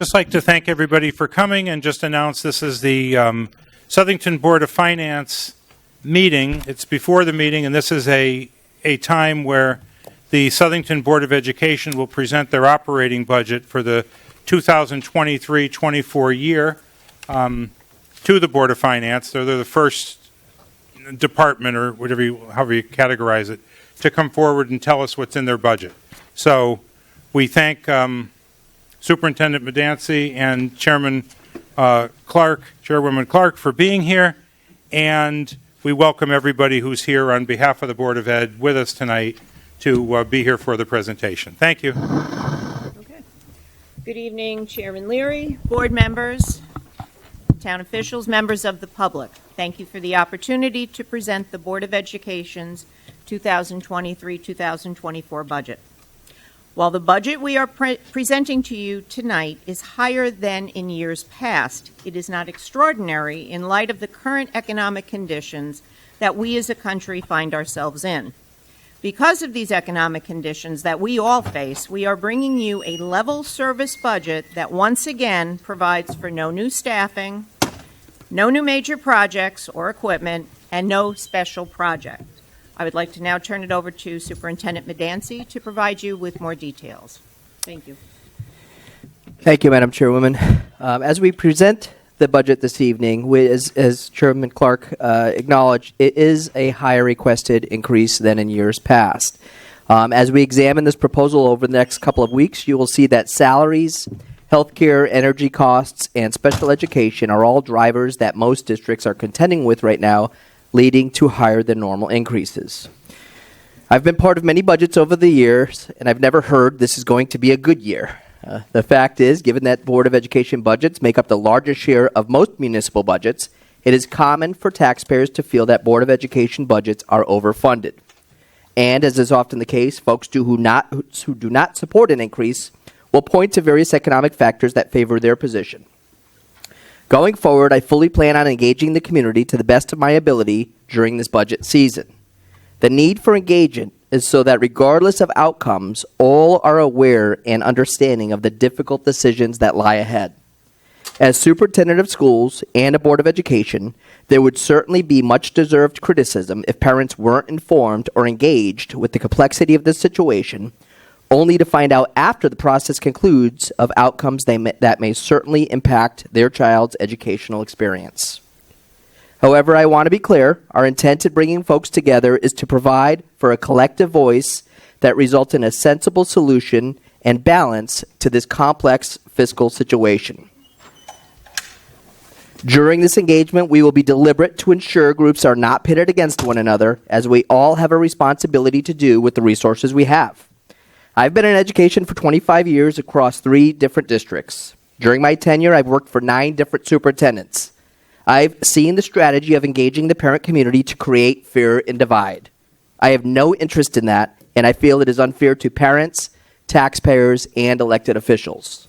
Just like to thank everybody for coming and just announce this is the Southington Board of Finance meeting. It's before the meeting, and this is a time where the Southington Board of Education will present their operating budget for the 2023-24 year to the Board of Finance. They're the first department, or however you categorize it, to come forward and tell us what's in their budget. So we thank Superintendent Medancy and Chairwoman Clark for being here, and we welcome everybody who's here on behalf of the Board of Ed with us tonight to be here for the presentation. Thank you. Okay. Good evening, Chairman Leary, board members, town officials, members of the public. Thank you for the opportunity to present the Board of Education's 2023-2024 budget. While the budget we are presenting to you tonight is higher than in years past, it is not extraordinary in light of the current economic conditions that we as a country find ourselves in. Because of these economic conditions that we all face, we are bringing you a level service budget that once again provides for no new staffing, no new major projects or equipment, and no special project. I would like to now turn it over to Superintendent Medancy to provide you with more details. Thank you. Thank you, Madam Chairwoman. As we present the budget this evening, as Chairman Clark acknowledged, it is a higher requested increase than in years past. As we examine this proposal over the next couple of weeks, you will see that salaries, healthcare, energy costs, and special education are all drivers that most districts are contending with right now, leading to higher than normal increases. I've been part of many budgets over the years, and I've never heard this is going to be a good year. The fact is, given that Board of Education budgets make up the largest share of most municipal budgets, it is common for taxpayers to feel that Board of Education budgets are overfunded. And, as is often the case, folks who do not support an increase will point to various economic factors that favor their position. Going forward, I fully plan on engaging the community to the best of my ability during this budget season. The need for engagement is so that regardless of outcomes, all are aware and understanding of the difficult decisions that lie ahead. As superintendent of schools and a Board of Education, there would certainly be much deserved criticism if parents weren't informed or engaged with the complexity of the situation, only to find out after the process concludes of outcomes that may certainly impact their child's educational experience. However, I want to be clear, our intent in bringing folks together is to provide for a collective voice that results in a sensible solution and balance to this complex fiscal situation. During this engagement, we will be deliberate to ensure groups are not pitted against one another, as we all have a responsibility to do with the resources we have. I've been in education for 25 years across 3 different districts. During my tenure, I've worked for 9 different superintendents. I've seen the strategy of engaging the parent community to create fear and divide. I have no interest in that, and I feel it is unfair to parents, taxpayers, and elected officials.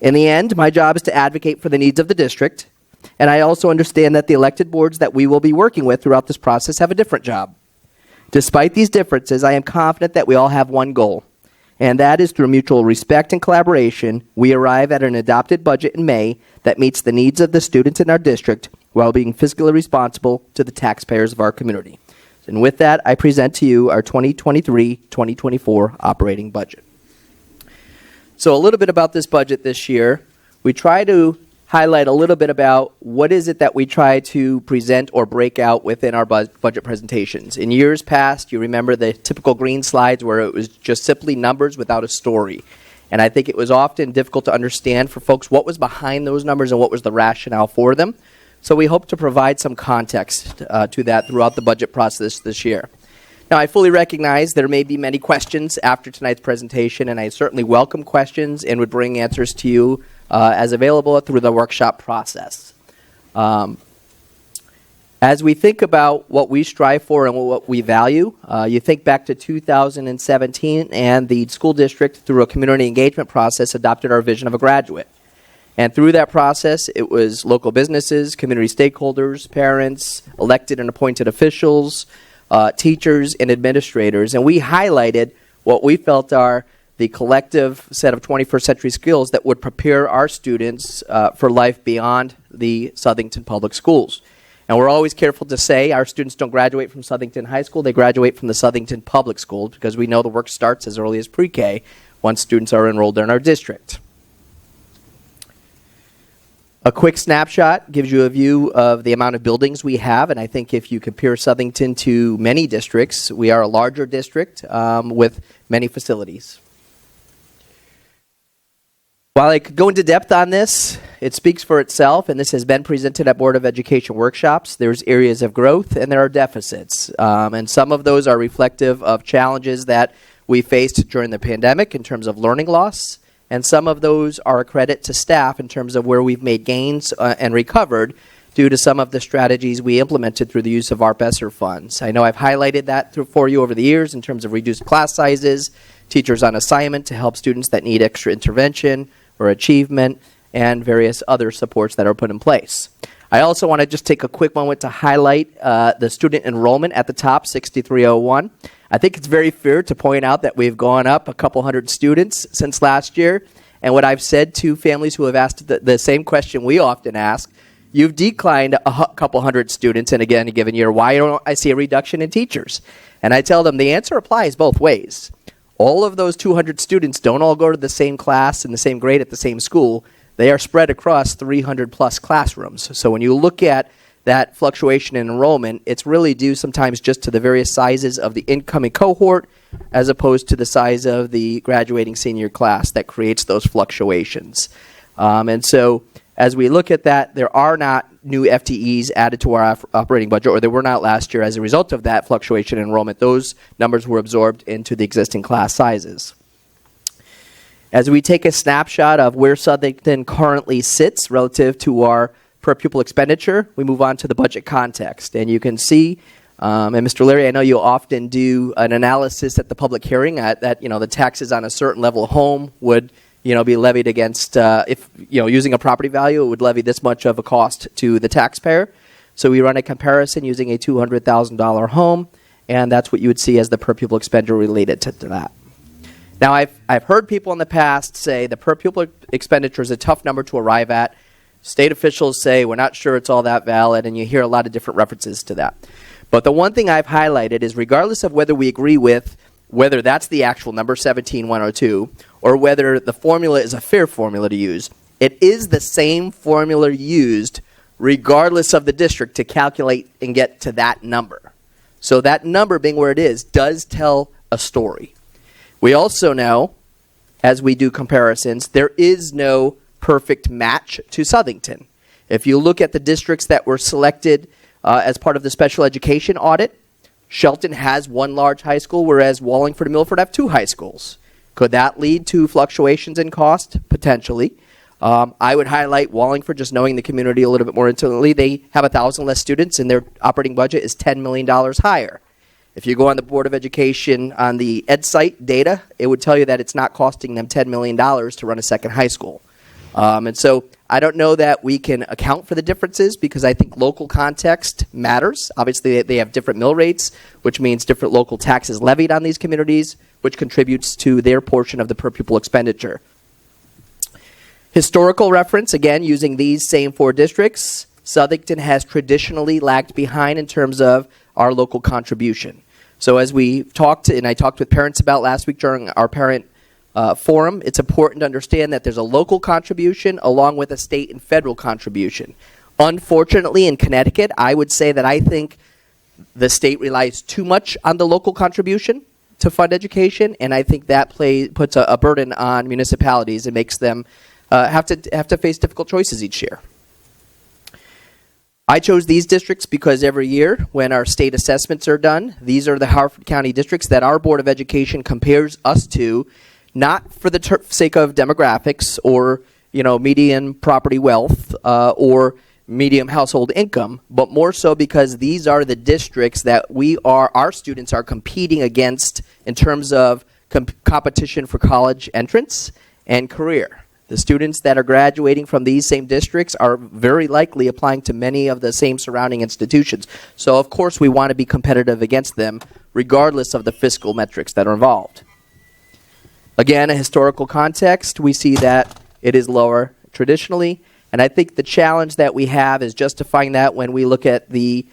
In the end, my job is to advocate for the needs of the district, and I also understand that the elected boards that we will be working with throughout this process have a different job. Despite these differences, I am confident that we all have one goal, and that is through mutual respect and collaboration, we arrive at an adopted budget in May that meets the needs of the students in our district while being fiscally responsible to the taxpayers of our community. And with that, I present to you our 2023-2024 operating budget. So a little bit about this budget this year. We try to highlight a little bit about what is it that we try to present or break out within our budget presentations. In years past, you remember the typical green slides where it was just simply numbers without a story. And I think it was often difficult to understand for folks what was behind those numbers and what was the rationale for them. So we hope to provide some context to that throughout the budget process this year. Now, I fully recognize there may be many questions after tonight's presentation, and I certainly welcome questions and would bring answers to you as available through the workshop process. As we think about what we strive for and what we value, you think back to 2017, and the school district, through a community engagement process, adopted our vision of a graduate. And through that process, it was local businesses, community stakeholders, parents, elected and appointed officials, teachers, and administrators. And we highlighted what we felt are the collective set of 21st century skills that would prepare our students for life beyond the Southington Public Schools. And we're always careful to say our students don't graduate from Southington High School, they graduate from the Southington Public Schools, because we know the work starts as early as pre-K once students are enrolled in our district. A quick snapshot gives you a view of the amount of buildings we have, and I think if you compare Southington to many districts, we are a larger district with many facilities. While I could go into depth on this, it speaks for itself, and this has been presented at Board of Education workshops. There's areas of growth and there are deficits, and some of those are reflective of challenges that we faced during the pandemic in terms of learning loss, and some of those are a credit to staff in terms of where we've made gains and recovered due to some of the strategies we implemented through the use of ARP ESSER funds. I know I've highlighted that for you over the years in terms of reduced class sizes, teachers on assignment to help students that need extra intervention or achievement, and various other supports that are put in place. I also want to just take a quick moment to highlight the student enrollment at the top, 6,301. I think it's very fair to point out that we've gone up a couple hundred students since last year. And what I've said to families who have asked the same question we often ask, you've declined a couple hundred students in a given year. Why don't I see a reduction in teachers? And I tell them the answer applies both ways. All of those 200 students don't all go to the same class and the same grade at the same school. They are spread across 300 plus classrooms. So when you look at that fluctuation in enrollment, it's really due sometimes just to the various sizes of the incoming cohort as opposed to the size of the graduating senior class that creates those fluctuations. And so as we look at that, there are not new FTEs added to our operating budget, or there were not last year as a result of that fluctuation in enrollment. Those numbers were absorbed into the existing class sizes. As we take a snapshot of where Southington currently sits relative to our per pupil expenditure, we move on to the budget context. And you can see, and Mr. Leary, I know you often do an analysis at the public hearing that the taxes on a certain level of home would be levied against, if using a property value, it would levy this much of a cost to the taxpayer. So we run a comparison using a $200,000 home, and that's what you would see as the per pupil expenditure related to that. Now, I've heard people in the past say the per pupil expenditure is a tough number to arrive at. State officials say we're not sure it's all that valid, and you hear a lot of different references to that. But the one thing I've highlighted is regardless of whether we agree with whether that's the actual number, 17,102, or whether the formula is a fair formula to use, it is the same formula used regardless of the district to calculate and get to that number. So that number being where it is does tell a story. We also know, as we do comparisons, there is no perfect match to Southington. If you look at the districts that were selected as part of the special education audit, Shelton has one large high school, whereas Wallingford and Milford have two high schools. Could that lead to fluctuations in cost? Potentially. I would highlight Wallingford, just knowing the community a little bit more intimately. They have 1,000 less students, and their operating budget is $10 million higher. If you go on the Board of Education on the EdSite data, it would tell you that it's not costing them $10 million to run a second high school. And so I don't know that we can account for the differences because I think local context matters. Obviously, they have different mill rates, which means different local taxes levied on these communities, which contributes to their portion of the per pupil expenditure. Historical reference, again, using these same four districts, Southington has traditionally lagged behind in terms of our local contribution. So as we talked, and I talked with parents about last week during our parent forum, it's important to understand that there's a local contribution along with a state and federal contribution. Unfortunately, in Connecticut, I would say that I think the state relies too much on the local contribution to fund education, and I think that puts a burden on municipalities and makes them have to face difficult choices each year. I chose these districts because every year when our state assessments are done, these are the Harford County districts that our Board of Education compares us to, not for the sake of demographics or median property wealth or medium household income, but more so because these are the districts that our students are competing against in terms of competition for college entrance and career. The students that are graduating from these same districts are very likely applying to many of the same surrounding institutions. So, of course, we want to be competitive against them, regardless of the fiscal metrics that are involved. Again, a historical context, we see that it is lower traditionally, and I think the challenge that we have is justifying that when we look at the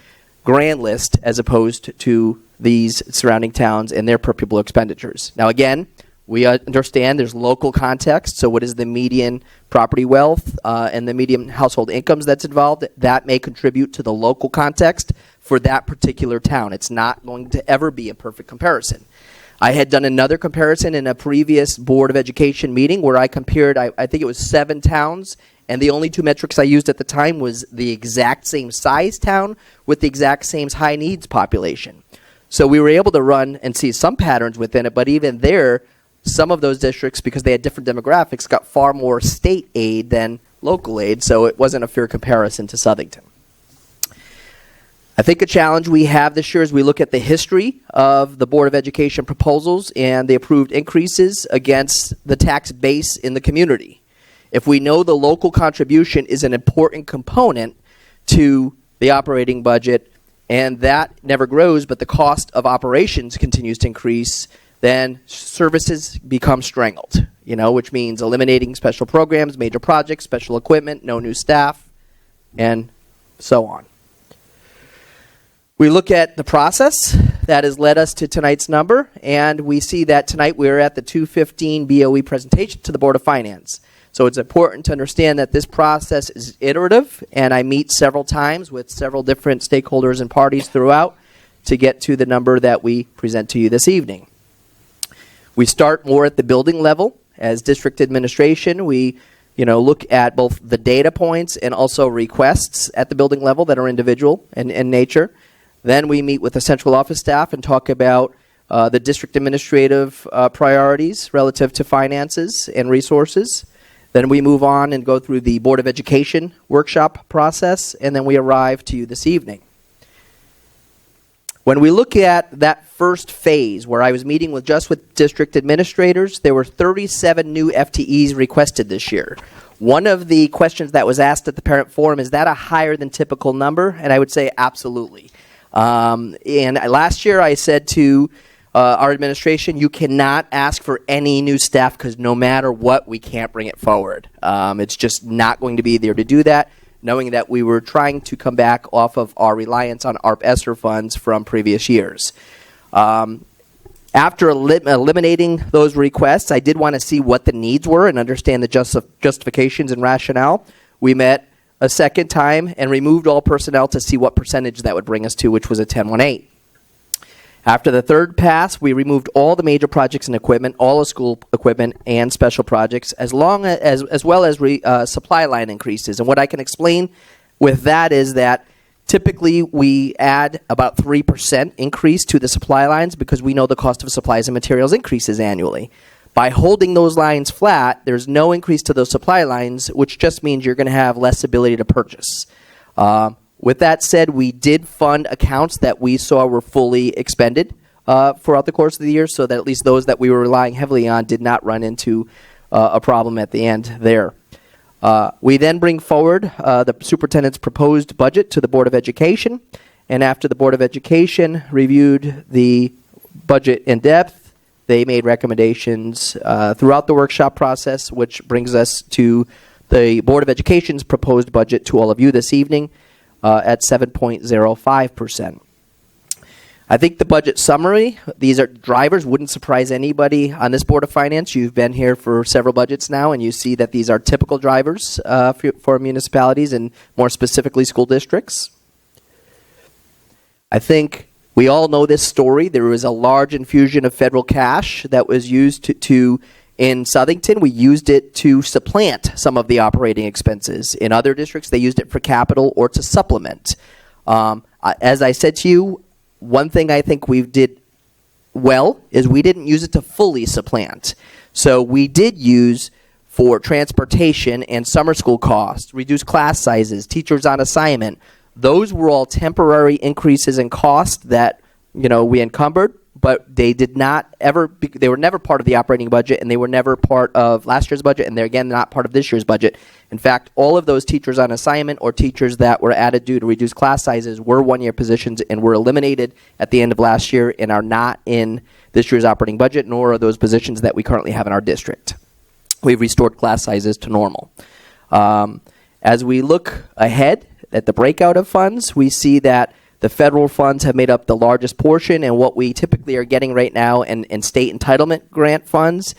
grand list as opposed to these surrounding towns and their per pupil expenditures. Now again, we understand there's local context, so what is the median property wealth and the median household incomes that's involved? That may contribute to the local context for that particular town. It's not going to ever be a perfect comparison. I had done another comparison in a previous Board of Education meeting where I compared, I think it was 7 towns, and the only 2 metrics I used at the time was the exact same size town with the exact same high needs population. So we were able to run and see some patterns within it, but even there, some of those districts, because they had different demographics, got far more state aid than local aid, so it wasn't a fair comparison to Southington. I think a challenge we have this year is we look at the history of the Board of Education proposals and the approved increases against the tax base in the community. If we know the local contribution is an important component to the operating budget and that never grows, but the cost of operations continues to increase, then services become strangled, which means eliminating special programs, major projects, special equipment, no new staff, and so on. We look at the process that has led us to tonight's number, and we see that tonight we're at the 215 BOE presentation to the Board of Finance. So it's important to understand that this process is iterative, and I meet several times with several different stakeholders and parties throughout to get to the number that we present to you this evening. We start more at the building level. As district administration, we look at both the data points and also requests at the building level that are individual in nature. Then we meet with the central office staff and talk about the district administrative priorities relative to finances and resources. Then we move on and go through the Board of Education workshop process, and then we arrive to you this evening. When we look at that first phase where I was meeting with district administrators, there were 37 new FTEs requested this year. One of the questions that was asked at the parent forum, is that a higher than typical number? And I would say absolutely. And last year I said to our administration, you cannot ask for any new staff because no matter what, we can't bring it forward. It's just not going to be there to do that, knowing that we were trying to come back off of our reliance on ARP ESSER funds from previous years. After eliminating those requests, I did want to see what the needs were and understand the justifications and rationale. We met a second time and removed all personnel to see what percentage that would bring us to, which was a 10-1-8. After the third pass, we removed all the major projects and equipment, all the school equipment and special projects, as well as supply line increases. And what I can explain with that is that typically we add about 3% increase to the supply lines because we know the cost of supplies and materials increases annually. By holding those lines flat, there's no increase to those supply lines, which just means you're going to have less ability to purchase. With that said, we did fund accounts that we saw were fully expended throughout the course of the year, so that at least those that we were relying heavily on did not run into a problem at the end there. We then bring forward the superintendent's proposed budget to the Board of Education, and after the Board of Education reviewed the budget in depth, they made recommendations throughout the workshop process, which brings us to the Board of Education's proposed budget to all of you this evening at 7.05%. I think the budget summary, these are drivers, wouldn't surprise anybody on this Board of Finance. You've been here for several budgets now, and you see that these are typical drivers for municipalities and more specifically school districts. I think we all know this story. There was a large infusion of federal cash that was used in Southington. We used it to supplant some of the operating expenses. In other districts, they used it for capital or to supplement. As I said to you, one thing I think we did well is we didn't use it to fully supplant. So we did use for transportation and summer school costs, reduced class sizes, teachers on assignment. Those were all temporary increases in cost that we encumbered, but they did not ever. They were never part of the operating budget, and they were never part of last year's budget, and they're again not part of this year's budget. In fact, all of those teachers on assignment or teachers that were added due to reduced class sizes were one-year positions and were eliminated at the end of last year and are not in this year's operating budget, nor are those positions that we currently have in our district. We've restored class sizes to normal. As we look ahead at the breakout of funds, we see that the federal funds have made up the largest portion, and what we typically are getting right now in state entitlement grant funds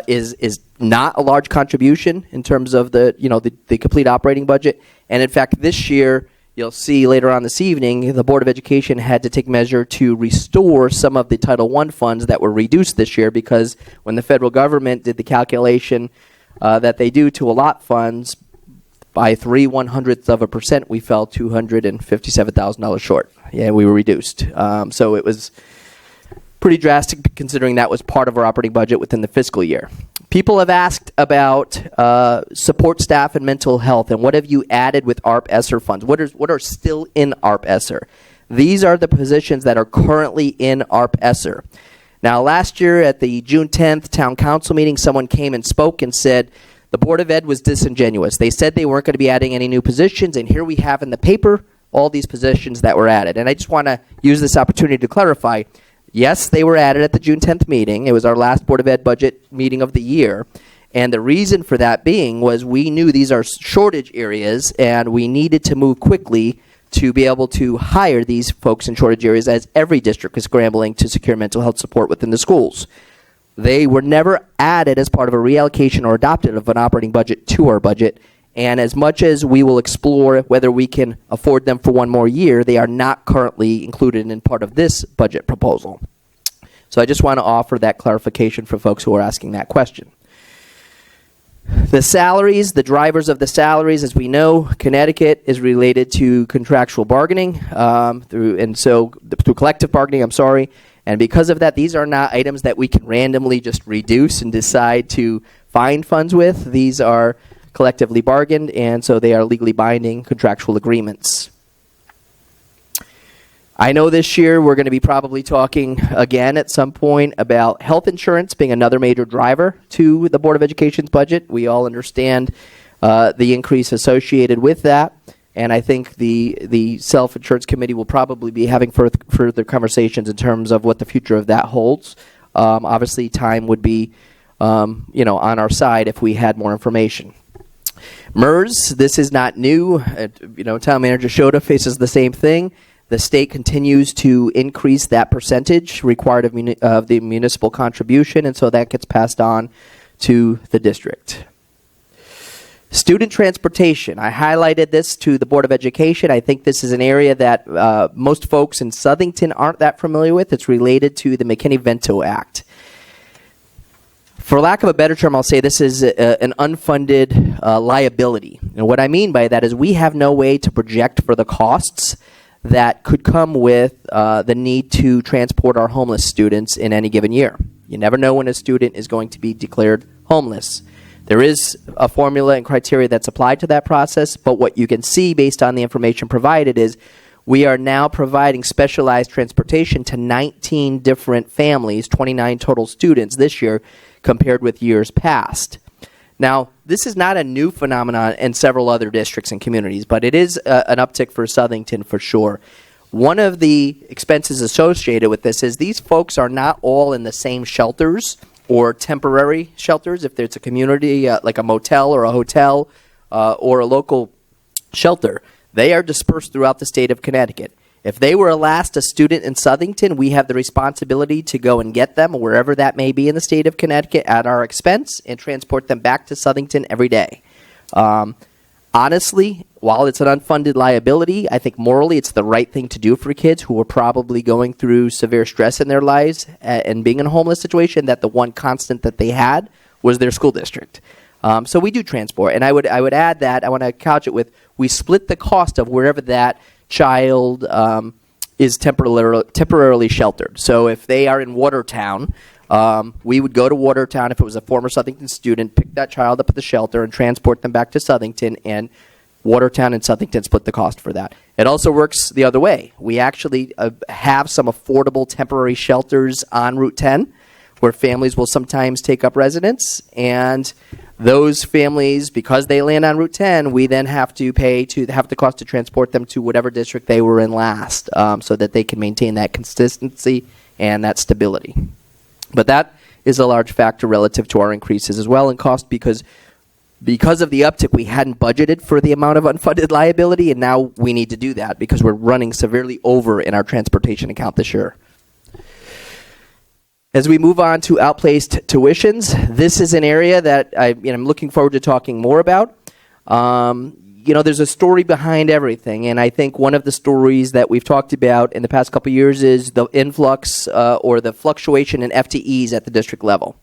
is not a large contribution in terms of the complete operating budget. And in fact, this year, you'll see later on this evening, the Board of Education had to take measure to restore some of the Title I funds that were reduced this year, because when the federal government did the calculation that they do to allot funds, by 0.03%, we fell $257,000 short. Yeah, we were reduced. So it was pretty drastic, considering that was part of our operating budget within the fiscal year. People have asked about support staff and mental health, and what have you added with ARP-ESSER funds? What are still in ARP-ESSER? These are the positions that are currently in ARP-ESSER. Now, last year at the June 10th town council meeting, someone came and spoke and said, the Board of Ed was disingenuous. They said they weren't going to be adding any new positions, and here we have in the paper all these positions that were added. And I just want to use this opportunity to clarify, yes, they were added at the June 10th meeting. It was our last Board of Ed budget meeting of the year. And the reason for that being was we knew these are shortage areas, and we needed to move quickly to be able to hire these folks in shortage areas, as every district is scrambling to secure mental health support within the schools. They were never added as part of a reallocation or adopted of an operating budget to our budget. And as much as we will explore whether we can afford them for one more year, they are not currently included in part of this budget proposal. So I just want to offer that clarification for folks who are asking that question. The salaries, the drivers of the salaries, as we know, Connecticut is related to contractual bargaining, through collective bargaining, And because of that, these are not items that we can randomly just reduce and decide to find funds with. These are collectively bargained, and so they are legally binding contractual agreements. I know this year we're going to be probably talking again at some point about health insurance being another major driver to the Board of Education's budget. We all understand the increase associated with that. And I think the Self-Insurance Committee will probably be having further conversations in terms of what the future of that holds. Obviously, time would be, on our side if we had more information. MERS, this is not new. Town Manager Shota faces the same thing. The state continues to increase that percentage required of the municipal contribution, and so that gets passed on to the district. Student transportation. I highlighted this to the Board of Education. I think this is an area that most folks in Southington aren't that familiar with. It's related to the McKinney-Vento Act. For lack of a better term, I'll say this is an unfunded liability. And what I mean by that is we have no way to project for the costs that could come with the need to transport our homeless students in any given year. You never know when a student is going to be declared homeless. There is a formula and criteria that's applied to that process, but what you can see based on the information provided is we are now providing specialized transportation to 19 different families, 29 total students this year compared with years past. Now, this is not a new phenomenon in several other districts and communities, but it is an uptick for Southington for sure. One of the expenses associated with this is these folks are not all in the same shelters or temporary shelters. If there's a community like a motel or a hotel or a local shelter, they are dispersed throughout the state of Connecticut. If they were last a student in Southington, we have the responsibility to go and get them wherever that may be in the state of Connecticut at our expense and transport them back to Southington every day. Honestly, while it's an unfunded liability, I think morally it's the right thing to do for kids who are probably going through severe stress in their lives and being in a homeless situation, that the one constant that they had was their school district. So we do transport. And I would add that, I want to couch it with, we split the cost of wherever that child is temporarily sheltered. So if they are in Watertown, we would go to Watertown if it was a former Southington student, pick that child up at the shelter and transport them back to Southington and Watertown and Southington split the cost for that. It also works the other way. We actually have some affordable temporary shelters on Route 10 where families will sometimes take up residence, and those families, because they land on Route 10, we then have to pay to have the cost to transport them to whatever district they were in last, so that they can maintain that consistency and that stability. But that is a large factor relative to our increases as well in cost, because of the uptick, we hadn't budgeted for the amount of unfunded liability, and now we need to do that because we're running severely over in our transportation account this year. As we move on to outplaced tuitions, this is an area that I'm looking forward to talking more about. There's a story behind everything, and I think one of the stories that we've talked about in the past couple of years is the influx or the fluctuation in FTEs at the district level.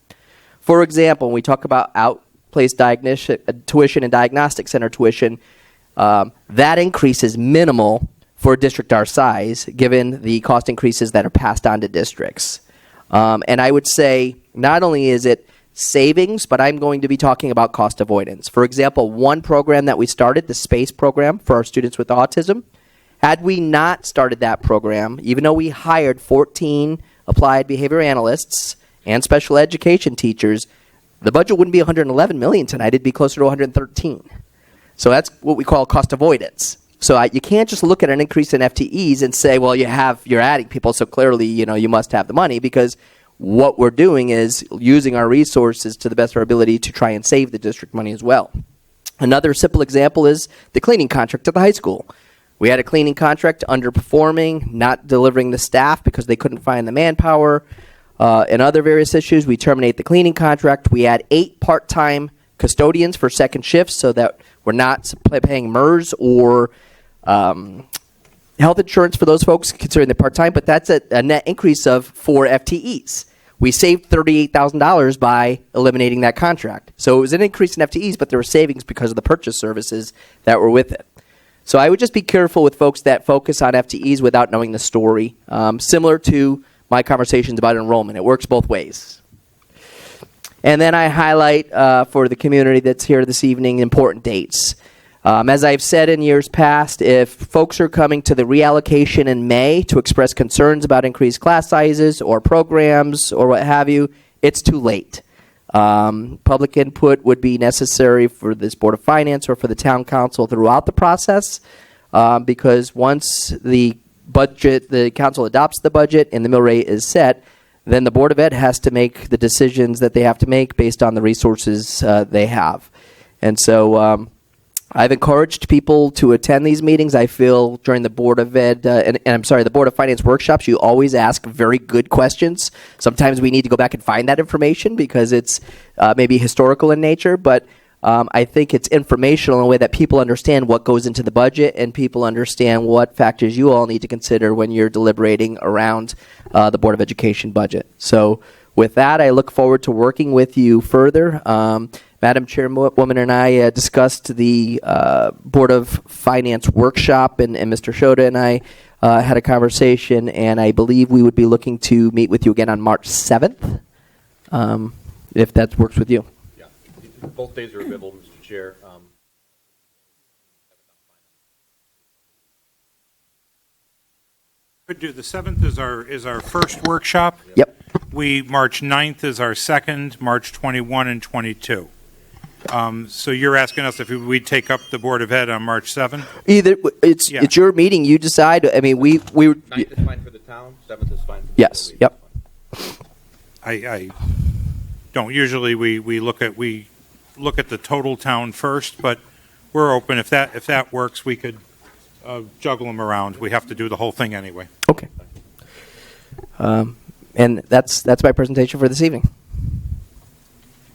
For example, when we talk about outplaced tuition and diagnostic center tuition, that increase is minimal for a district our size, given the cost increases that are passed on to districts. And I would say not only is it savings, but I'm going to be talking about cost avoidance. For example, one program that we started, the SPACE program for our students with autism, had we not started that program, even though we hired 14 applied behavior analysts and special education teachers, the budget wouldn't be $111 million tonight. It'd be closer to $113. So that's what we call cost avoidance. So you can't just look at an increase in FTEs and say, well, you're adding people, so clearly, you must have the money, because what we're doing is using our resources to the best of our ability to try and save the district money as well. Another simple example is the cleaning contract at the high school. We had a cleaning contract underperforming, not delivering the staff because they couldn't find the manpower, and other various issues. We terminate the cleaning contract. We add 8 part-time custodians for second shifts so that we're not paying MERS or health insurance for those folks considering the part-time, but that's a net increase of 4 FTEs. We saved $38,000 by eliminating that contract. So it was an increase in FTEs, but there were savings because of the purchase services that were with it. So I would just be careful with folks that focus on FTEs without knowing the story, similar to my conversations about enrollment. It works both ways. And then I highlight for the community that's here this evening important dates. As I've said in years past, if folks are coming to the reallocation in May to express concerns about increased class sizes or programs or what have you, it's too late. Public input would be necessary for this Board of Finance or for the Town Council throughout the process, because once the council adopts the budget and the mill rate is set, then the Board of Ed has to make the decisions that they have to make based on the resources they have. And so I've encouraged people to attend these meetings. I feel during the Board of Ed, the Board of Finance workshops, you always ask very good questions. Sometimes we need to go back and find that information because it's maybe historical in nature, but I think it's informational in a way that people understand what goes into the budget and people understand what factors you all need to consider when you're deliberating around the Board of Education budget. So with that, I look forward to working with you further. Madam Chairwoman and I discussed the Board of Finance workshop, and Mr. Shota and I had a conversation, and I believe we would be looking to meet with you again on March 7th, if that works with you. Yeah, both days are available, Mr. Chair. Could do the 7th is our first workshop. Yep. March 9th is our second, March 21 and 22. So you're asking us if we'd take up the Board of Ed on March 7th? Either it's your meeting. You decide. I mean, we 9th is fine for the town. 7th is fine for the yes. building. Yep. I don't usually we look at the total town first, but we're open. If that works, we could juggle them around. We have to do the whole thing anyway. Okay. And that's my presentation for this evening.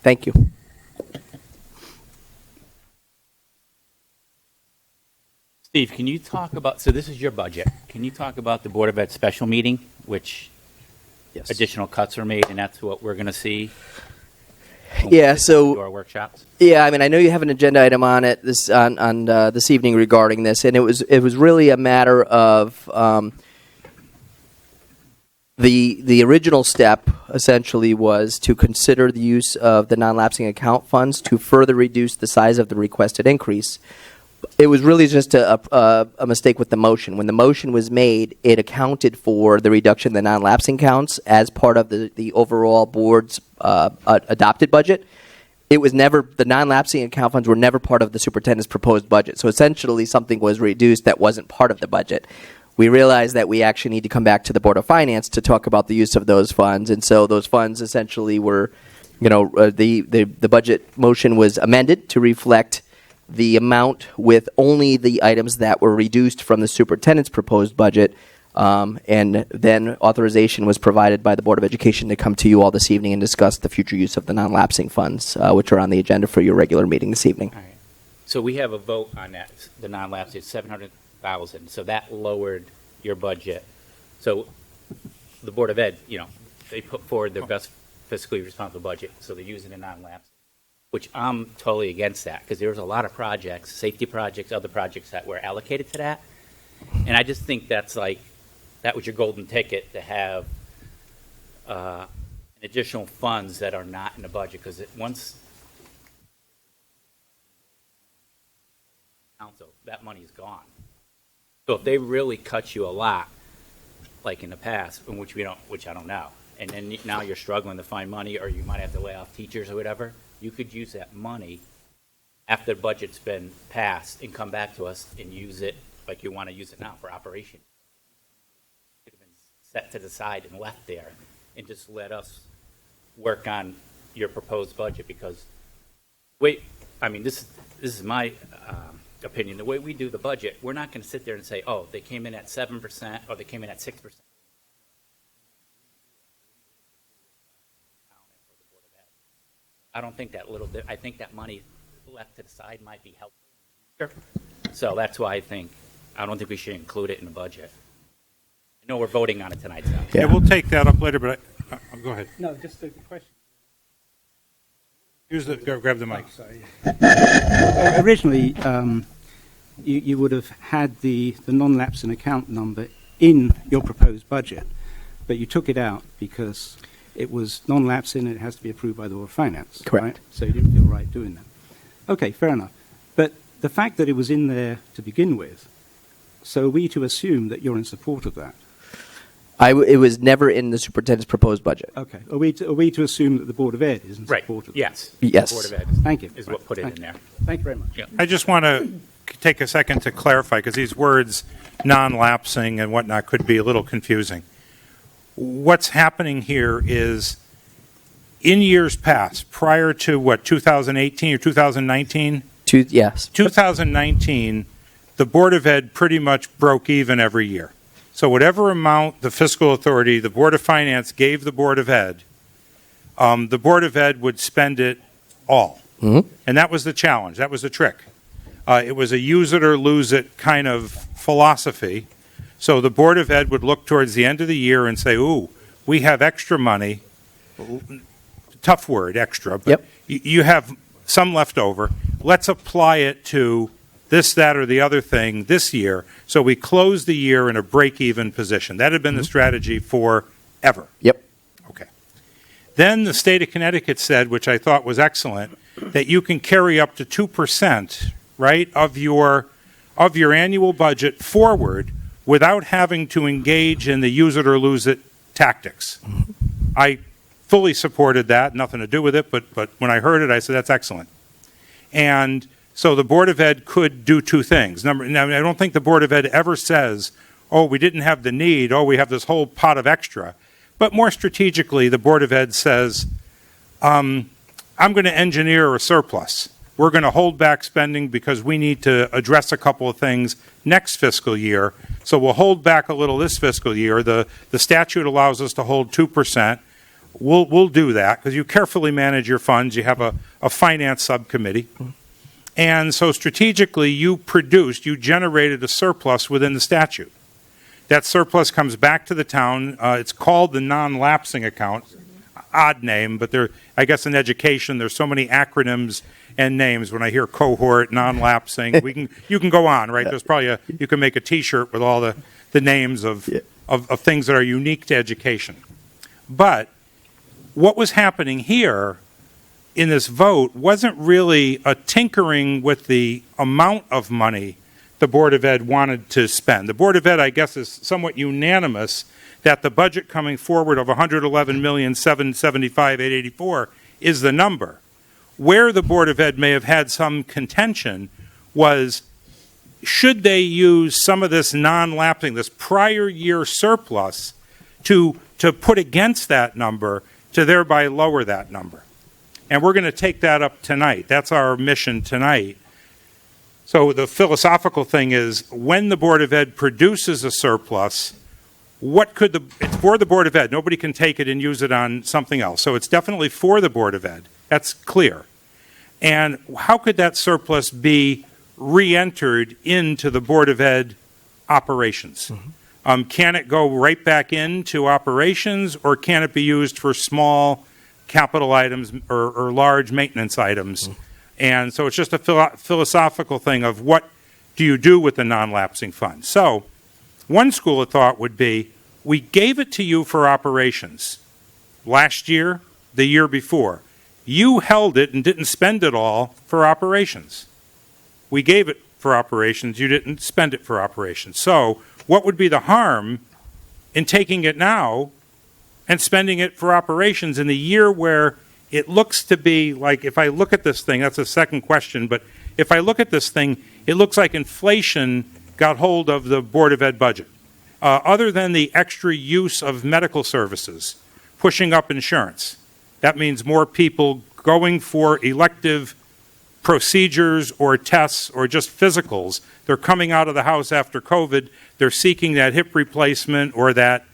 Thank you. Steve, can you talk about, so this is your budget. Can you talk about the Board of Ed special meeting, which additional cuts are made, and that's what we're going to see? Yeah, so our workshops. Yeah, I mean, I know you have an agenda item on it this evening regarding this, and it was really a matter of the original step essentially was to consider the use of the non-lapsing account funds to further reduce the size of the requested increase. It was really just a mistake with the motion. When the motion was made, it accounted for the reduction in the non-lapsing counts as part of the overall board's adopted budget. It was never, the non-lapsing account funds were never part of the superintendent's proposed budget. So essentially, something was reduced that wasn't part of the budget. We realized that we actually need to come back to the Board of Finance to talk about the use of those funds. And so those funds essentially were, the budget motion was amended to reflect the amount with only the items that were reduced from the superintendent's proposed budget. And then authorization was provided by the Board of Education to come to you all this evening and discuss the future use of the non-lapsing funds, which are on the agenda for your regular meeting this evening. All right. So we have a vote on that, the non-lapse is 700,000, so that lowered your budget. So the Board of Ed, they put forward their best fiscally responsible budget, so they're using the non-lapse, which I'm totally against that, because there was a lot of projects, safety projects, other projects that were allocated to that. And I just think that was your golden ticket to have additional funds that are not in the budget, because once council, that money is gone. So if they really cut you a lot, like in the past, in which I don't know, and then now you're struggling to find money, or you might have to lay off teachers or whatever, you could use that money after the budget's been passed and come back to us and use it like you want to use it now for operation. It could have been set to the side and left there and just let us work on your proposed budget, because this is my opinion. The way we do the budget, we're not going to sit there and say, oh, they came in at 7% or they came in at 6%. I don't think I think that money left to the side might be helpful. So that's why I don't think we should include it in the budget. I know we're voting on it tonight, so. Yeah, we'll take that up later, but go ahead. No, just a question. Grab the mic. Sorry. Originally, you would have had the non-lapsing account number in your proposed budget, but you took it out because it was non-lapsing and it has to be approved by the Board of Finance. Correct. Right? So you didn't feel right doing that. Okay, fair enough. But the fact that it was in there to begin with, so are we to assume that you're in support of that? It was never in the superintendent's proposed budget. Okay. Are we to assume that the Board of Ed is in Right, support of that? yes. Yes. The Board of Ed Thank you. is what put it in there. Thank you very much. Yeah. I just want to take a second to clarify, because these words, non-lapsing and whatnot, could be a little confusing. What's happening here is, in years past, prior to 2018 or 2019? Yes. 2019, the Board of Ed pretty much broke even every year. So whatever amount the fiscal authority, the Board of Finance, gave the Board of Ed, the Board of Ed would spend it all. Mm-hmm. And that was the challenge. That was the trick. It was a use it or lose it kind of philosophy. So the Board of Ed would look towards the end of the year and say, ooh, we have extra money. Tough word, extra, but Yep. You have some left over. Let's apply it to this, that, or the other thing this year. So we closed the year in a break-even position. That had been the strategy forever. Yep. Okay. Then the state of Connecticut said, which I thought was excellent, that you can carry up to 2%, right, of your annual budget forward without having to engage in the use it or lose it tactics. I fully supported that, nothing to do with it, but when I heard it, I said, that's excellent. And so the Board of Ed could do two things. Now, I don't think the Board of Ed ever says, oh, we didn't have the need, oh, we have this whole pot of extra. But more strategically, the Board of Ed says, I'm going to engineer a surplus. We're going to hold back spending because we need to address a couple of things next fiscal year. So we'll hold back a little this fiscal year. The statute allows us to hold 2%. We'll do that because you carefully manage your funds. You have a finance subcommittee. And so strategically, you generated a surplus within the statute. That surplus comes back to the town. It's called the non-lapsing account. Odd name, but I guess in education, there's so many acronyms and names. When I hear cohort, non-lapsing, you can go on, right? There's probably you can make a T-shirt with all the names of things that are unique to education. But what was happening here in this vote wasn't really a tinkering with the amount of money the Board of Ed wanted to spend. The Board of Ed, I guess, is somewhat unanimous that the budget coming forward of $111,775,884 is the number. Where the Board of Ed may have had some contention was, should they use some of this non-lapsing, this prior year surplus, to put against that number to thereby lower that number? And we're going to take that up tonight. That's our mission tonight. So the philosophical thing is, when the Board of Ed produces a surplus, it's for the Board of Ed. Nobody can take it and use it on something else. So it's definitely for the Board of Ed. That's clear. And how could that surplus be re-entered into the Board of Ed operations? Can it go right back into operations, or can it be used for small capital items or large maintenance items? And so it's just a philosophical thing of, what do you do with the non-lapsing fund? So one school of thought would be, we gave it to you for operations last year, the year before. You held it and didn't spend it all for operations. We gave it for operations. You didn't spend it for operations. So what would be the harm in taking it now and spending it for operations in the year where it looks to be like, if I look at this thing, that's a second question, but if I look at this thing, it looks like inflation got hold of the Board of Ed budget. Other than the extra use of medical services, pushing up insurance, that means more people going for elective procedures or tests or just physicals. They're coming out of the house after COVID. They're seeking that hip replacement or that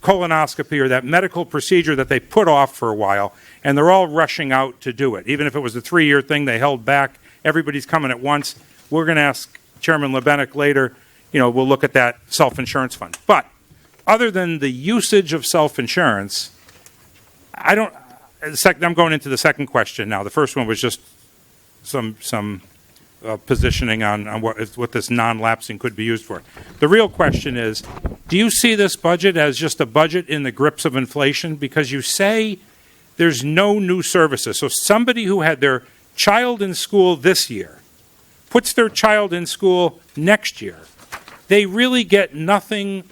colonoscopy or that medical procedure that they put off for a while, and they're all rushing out to do it. Even if it was a 3-year thing, they held back. Everybody's coming at once. We're going to ask Chairman Lebenek later, we'll look at that self-insurance fund. But other than the usage of self-insurance, I'm going into the second question now. The first one was just some positioning on what this non-lapsing could be used for. The real question is, do you see this budget as just a budget in the grips of inflation? Because you say there's no new services. So somebody who had their child in school this year puts their child in school next year, they really get nothing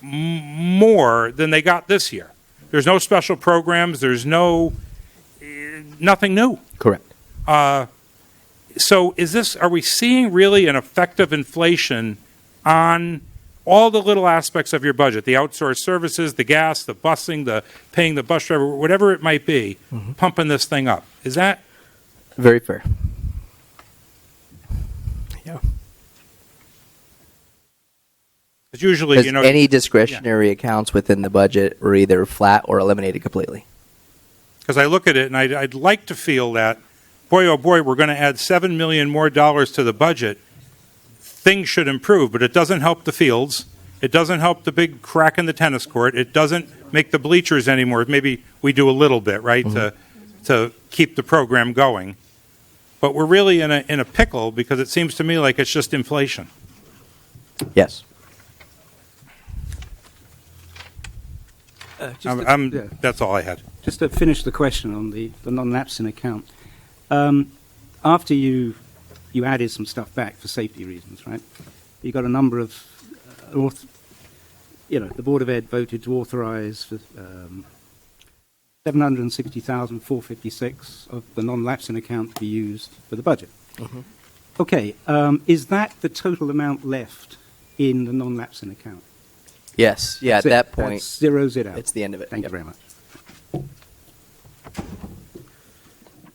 more than they got this year. There's no special programs. There's nothing new. Correct. So are we seeing really an effect of inflation on all the little aspects of your budget, the outsourced services, the gas, the busing, the paying the bus driver, whatever it might be, pumping this thing up? Is that? Very fair. Yeah. Because usually, Because any discretionary accounts within the budget are either flat or eliminated completely. Because I look at it and I'd like to feel that, boy, oh boy, we're going to add $7 million more to the budget. Things should improve, but it doesn't help the fields. It doesn't help the big crack in the tennis court. It doesn't make the bleachers anymore. Maybe we do a little bit, right, to keep the program going. But we're really in a pickle, because it seems to me like it's just inflation. Yes. That's all I had. Just to finish the question on the non-lapsing account, after you added some stuff back for safety reasons, right? You got a number of, the Board of Ed voted to authorize for 760,456 of the non-lapsing account to be used for the budget. Okay, is that the total amount left in the non-lapsing account? Yes. Yeah, That's at that it. point, That zeroes it out. it's the end of it. Thank Yep. you very much.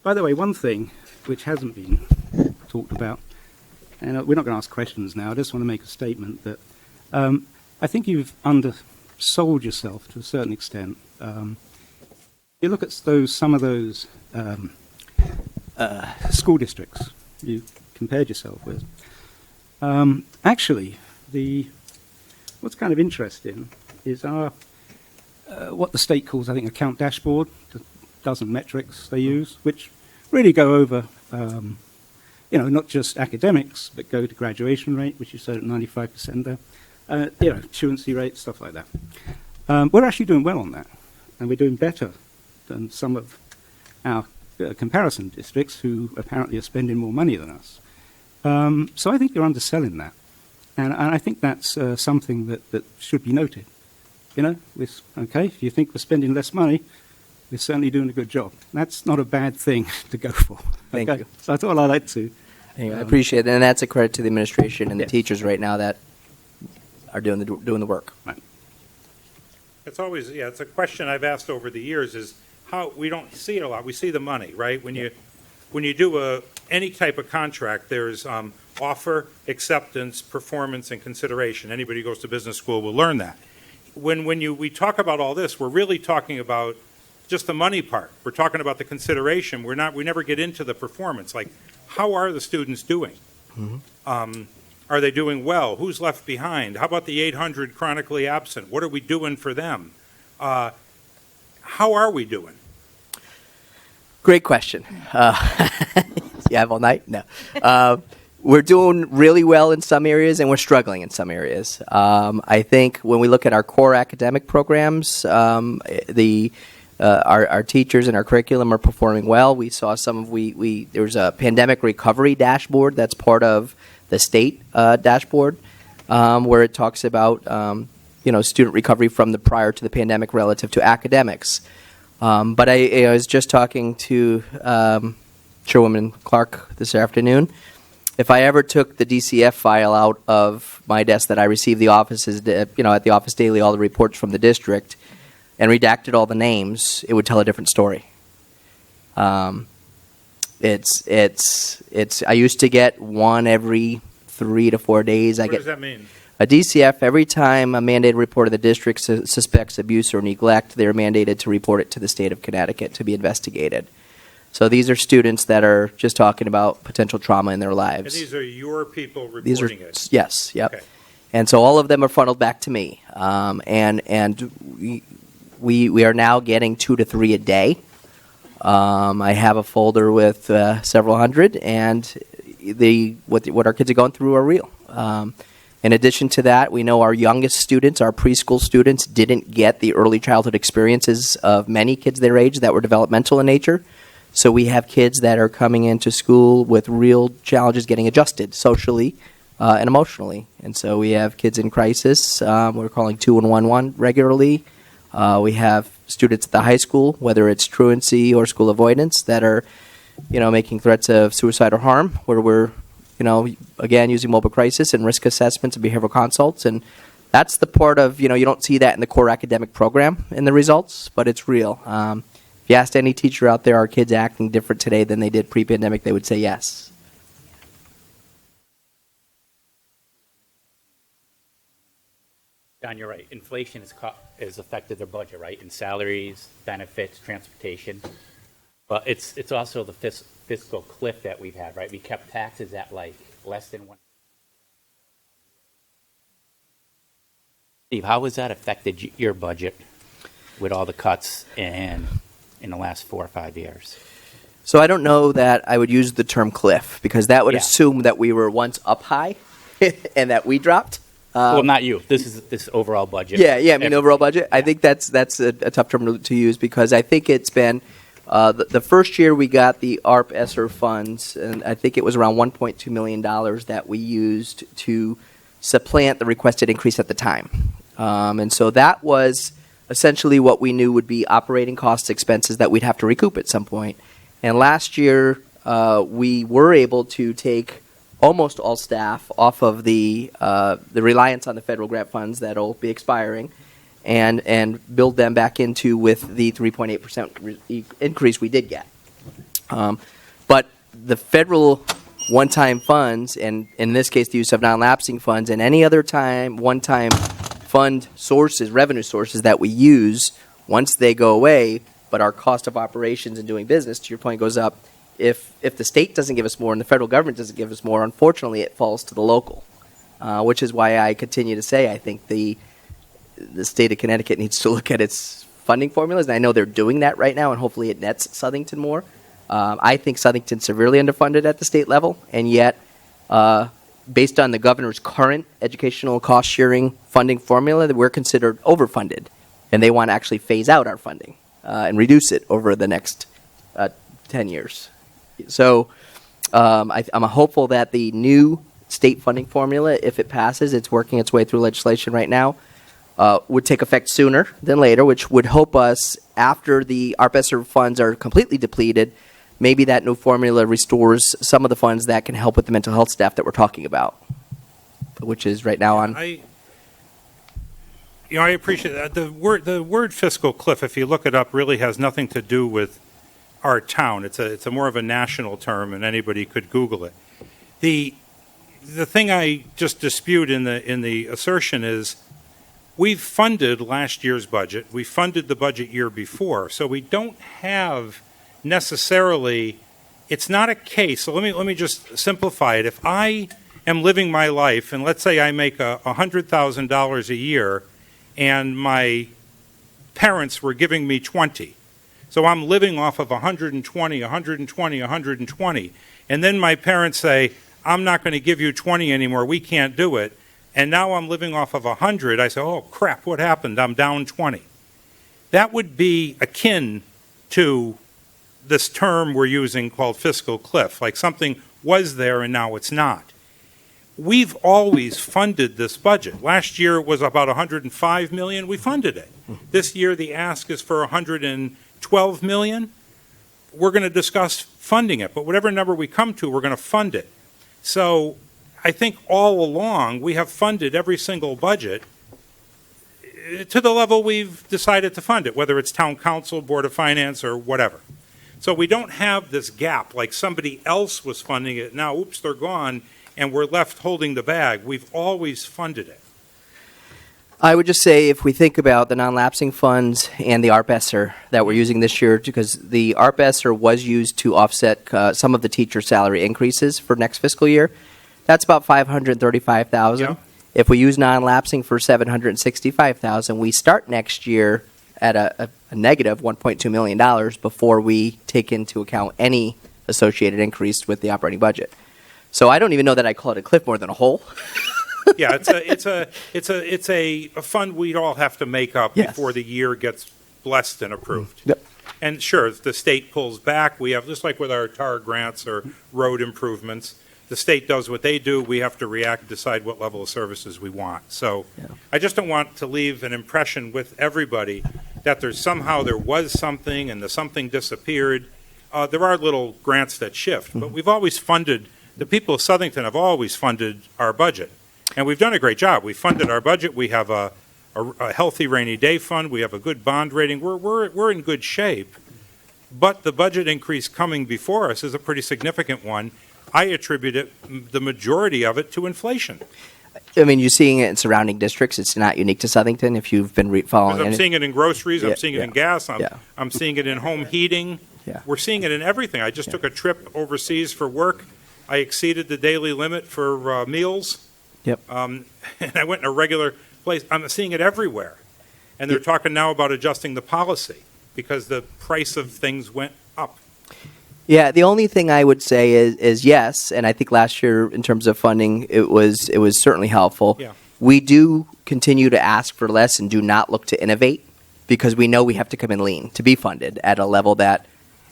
By the way, one thing which hasn't been talked about, and we're not going to ask questions now, I just want to make a statement that I think you've undersold yourself to a certain extent. You look at some of those school districts you compared yourself with. Actually, what's kind of interesting is what the state calls, I think, account dashboard, the dozen metrics they use, which really go over, not just academics, but go to graduation rate, which you said at 95% there, truancy rate, stuff like that. We're actually doing well on that, and we're doing better than some of our comparison districts who apparently are spending more money than us. So I think you're underselling that. And I think that's something that should be noted. You know, okay, if you think we're spending less money, we're certainly doing a good job. That's not a bad thing to go for. Thank okay? you. So that's all I'd like to. Anyway, I appreciate it, and that's a credit to the administration and the Yes. teachers right now that are doing the work. It's always, it's a question I've asked over the years is how, we don't see it a lot. We see the money, right? When you do any type of contract, there's offer, acceptance, performance, and consideration. Anybody who goes to business school will learn that. When we talk about all this, we're really talking about just the money part. We're talking about the consideration. We never get into the performance. Like, how are the students doing? Are they doing well? Who's left behind? How about the 800 chronically absent? What are we doing for them? How are we doing? Great question. You have all night? No. We're doing really well in some areas, and we're struggling in some areas. I think when we look at our core academic programs, our teachers and our curriculum are performing well. We saw there's a pandemic recovery dashboard that's part of the state dashboard, where it talks about student recovery from the prior to the pandemic relative to academics. But I was just talking to Chairwoman Clark this afternoon. If I ever took the DCF file out of my desk that I receive at the office daily, all the reports from the district, and redacted all the names, it would tell a different story. I used to get one every 3 to 4 days. What does that mean? A DCF, every time a mandated report of the district suspects abuse or neglect, they're mandated to report it to the state of Connecticut to be investigated. So these are students that are just talking about potential trauma in their lives. And these are your people reporting These are, it? yes, yep. Okay. And so all of them are funneled back to me. And we are now getting 2 to 3 a day. I have a folder with several hundred, and what our kids are going through are real. In addition to that, we know our youngest students, our preschool students, didn't get the early childhood experiences of many kids their age that were developmental in nature. So we have kids that are coming into school with real challenges getting adjusted socially and emotionally. And so we have kids in crisis. We're calling 211 regularly. We have students at the high school, whether it's truancy or school avoidance, that are, making threats of suicide or harm, where we're, again, using mobile crisis and risk assessments and behavioral consults. And that's the part of, you don't see that in the core academic program in the results, but it's real. If you asked any teacher out there, are kids acting different today than they did pre-pandemic, they would say yes. Don, you're right. Inflation has affected their budget, right? In salaries, benefits, transportation. But it's also the fiscal cliff that we've had, right? We kept taxes at like less than 1. Steve, how has that affected your budget with all the cuts in the last 4 or 5 years? So I don't know that I would use the term cliff, because that would Yeah. assume that we were once up high and that we dropped. Well, not you. This overall budget. Yeah, I mean, overall budget. I Yeah. think that's a tough term to use, because I think it's been the first year we got the ARP ESSER funds, and I think it was around $1.2 million that we used to supplant the requested increase at the time. And so that was essentially what we knew would be operating costs, expenses that we'd have to recoup at some point. And last year, we were able to take almost all staff off of the reliance on the federal grant funds that'll be expiring, and build them back into with the 3.8% increase we did get. But the federal one-time funds, and in this case the use of non-lapsing funds, and any other time one-time fund sources, revenue sources that we use, once they go away, but our cost of operations and doing business, to your point, goes up. If the state doesn't give us more and the federal government doesn't give us more, unfortunately, it falls to the local, which is why I continue to say I think the state of Connecticut needs to look at its funding formulas, and I know they're doing that right now, and hopefully it nets Southington more. I think Southington's severely underfunded at the state level, and yet, based on the governor's current educational cost-sharing funding formula, that we're considered overfunded, and they want to actually phase out our funding and reduce it over the next 10 years. So I'm hopeful that the new state funding formula, if it passes, it's working its way through legislation right now, would take effect sooner than later, which would help us after the ARP ESSER funds are completely depleted. Maybe that new formula restores some of the funds that can help with the mental health staff that we're talking about, which is right now on. I appreciate that. The word fiscal cliff, if you look it up, really has nothing to do with our town. It's a more of a national term, and anybody could Google it. The thing I just dispute in the assertion is we've funded last year's budget. We funded the budget year before, so we don't have necessarily. It's not a case. So let me just simplify it. If I am living my life, and let's say I make $100,000 a year, and my parents were giving me 20. So I'm living off of 120, 120, 120. And then my parents say, I'm not going to give you 20 anymore. We can't do it. And now I'm living off of 100. I say, oh, crap, what happened? I'm down 20. That would be akin to this term we're using called fiscal cliff, like something was there and now it's not. We've always funded this budget. Last year it was about $105 million. We funded it. This year the ask is for $112 million. We're going to discuss funding it, but whatever number we come to, we're going to fund it. So I think all along we have funded every single budget to the level we've decided to fund it, whether it's town council, board of finance, or whatever. So we don't have this gap like somebody else was funding it. Now, oops, they're gone, and we're left holding the bag. We've always funded it. I would just say if we think about the non-lapsing funds and the ARP ESSER that we're using this year, because the ARP ESSER was used to offset some of the teacher salary increases for next fiscal year, that's about $535,000. Yeah. If we use non-lapsing for $765,000, we start next year at a negative $1.2 million before we take into account any associated increase with the operating budget. So I don't even know that I call it a cliff more than a hole. Yeah, it's a fund we'd all have to make up Yes. before the year gets blessed and approved. Yep. And sure, if the state pulls back, we have, just like with our TAR grants or road improvements, the state does what they do, we have to react, decide what level of services we want. So Yeah. I just don't want to leave an impression with everybody that there was something and the something disappeared. There are little grants that shift, but we've always funded, the people of Southington have always funded our budget. And we've done a great job. We funded our budget. We have a healthy rainy day fund. We have a good bond rating. We're in good shape. But the budget increase coming before us is a pretty significant one. I attribute it, the majority of it, to inflation. I mean, you're seeing it in surrounding districts. It's not unique to Southington if you've been following Because I'm it. seeing it in groceries. Yeah, I'm seeing it in yeah, gas. yeah. I'm seeing it in home heating. Yeah. We're seeing it in everything. I just took a trip overseas for work. I exceeded the daily limit for meals. Yep. And I went in a regular place. I'm seeing it everywhere. And they're talking now about adjusting the policy because the price of things went up. Yeah, the only thing I would say is yes, and I think last year in terms of funding, it was certainly helpful. Yeah. We do continue to ask for less and do not look to innovate because we know we have to come in lean to be funded at a level that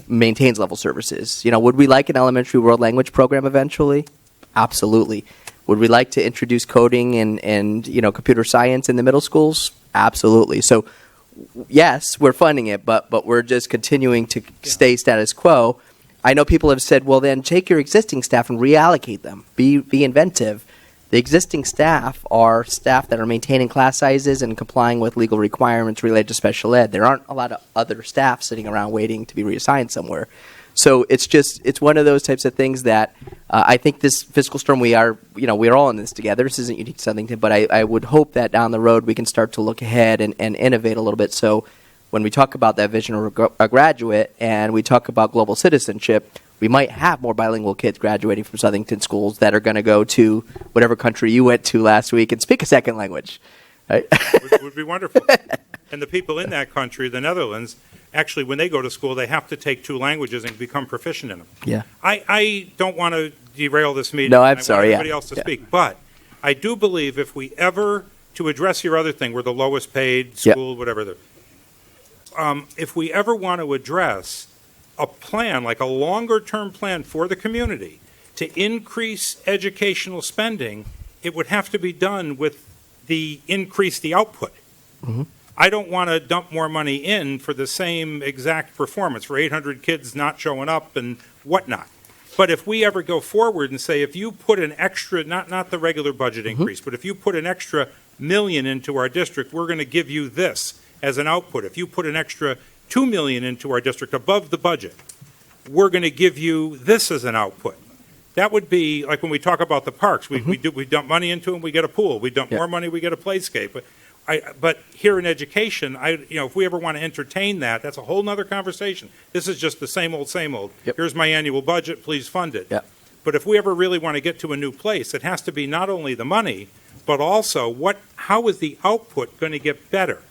maintains level services. You know, would we like an elementary world language program eventually? Absolutely. Would we like to introduce coding and computer science in the middle schools? Absolutely. So yes, we're funding it, but we're just continuing to stay status quo. I know people have said, well, then take your existing staff and reallocate them. Be inventive. The existing staff are staff that are maintaining class sizes and complying with legal requirements related to special ed. There aren't a lot of other staff sitting around waiting to be reassigned somewhere. So it's one of those types of things that I think this fiscal storm we're all in this together. This isn't unique to Southington, but I would hope that down the road we can start to look ahead and innovate a little bit. So when we talk about that vision of a graduate and we talk about global citizenship, we might have more bilingual kids graduating from Southington schools that are going to go to whatever country you went to last week and speak a second language. Right? Would be wonderful. And the people in that country, the Netherlands, actually, when they go to school, they have to take 2 languages and become proficient in them. Yeah. I don't want to derail this meeting. No, I'm I sorry, want yeah. everybody else to Yeah. speak. But I do believe if we ever, to address your other thing, we're the lowest paid Yeah. school, whatever. If we ever want to address a plan, like a longer-term plan for the community to increase educational spending, it would have to be done with increase the output. I don't want to dump more money in for the same exact performance, for 800 kids not showing up and whatnot. But if we ever go forward and say, if you put an extra, not the regular budget increase, but if you put an extra $1 million into our district, we're going to give you this as an output. If you put an extra $2 million into our district above the budget, we're going to give you this as an output. That would be like when we talk about the parks. We dump money into them, we get a pool. We dump more money, we get a playscape. But here in education, if we ever want to entertain that, that's a whole nother conversation. This is just the same old, same old. Yep. Here's my annual budget, please fund it. Yep. But if we ever really want to get to a new place, it has to be not only the money, but also how is the output going to get better?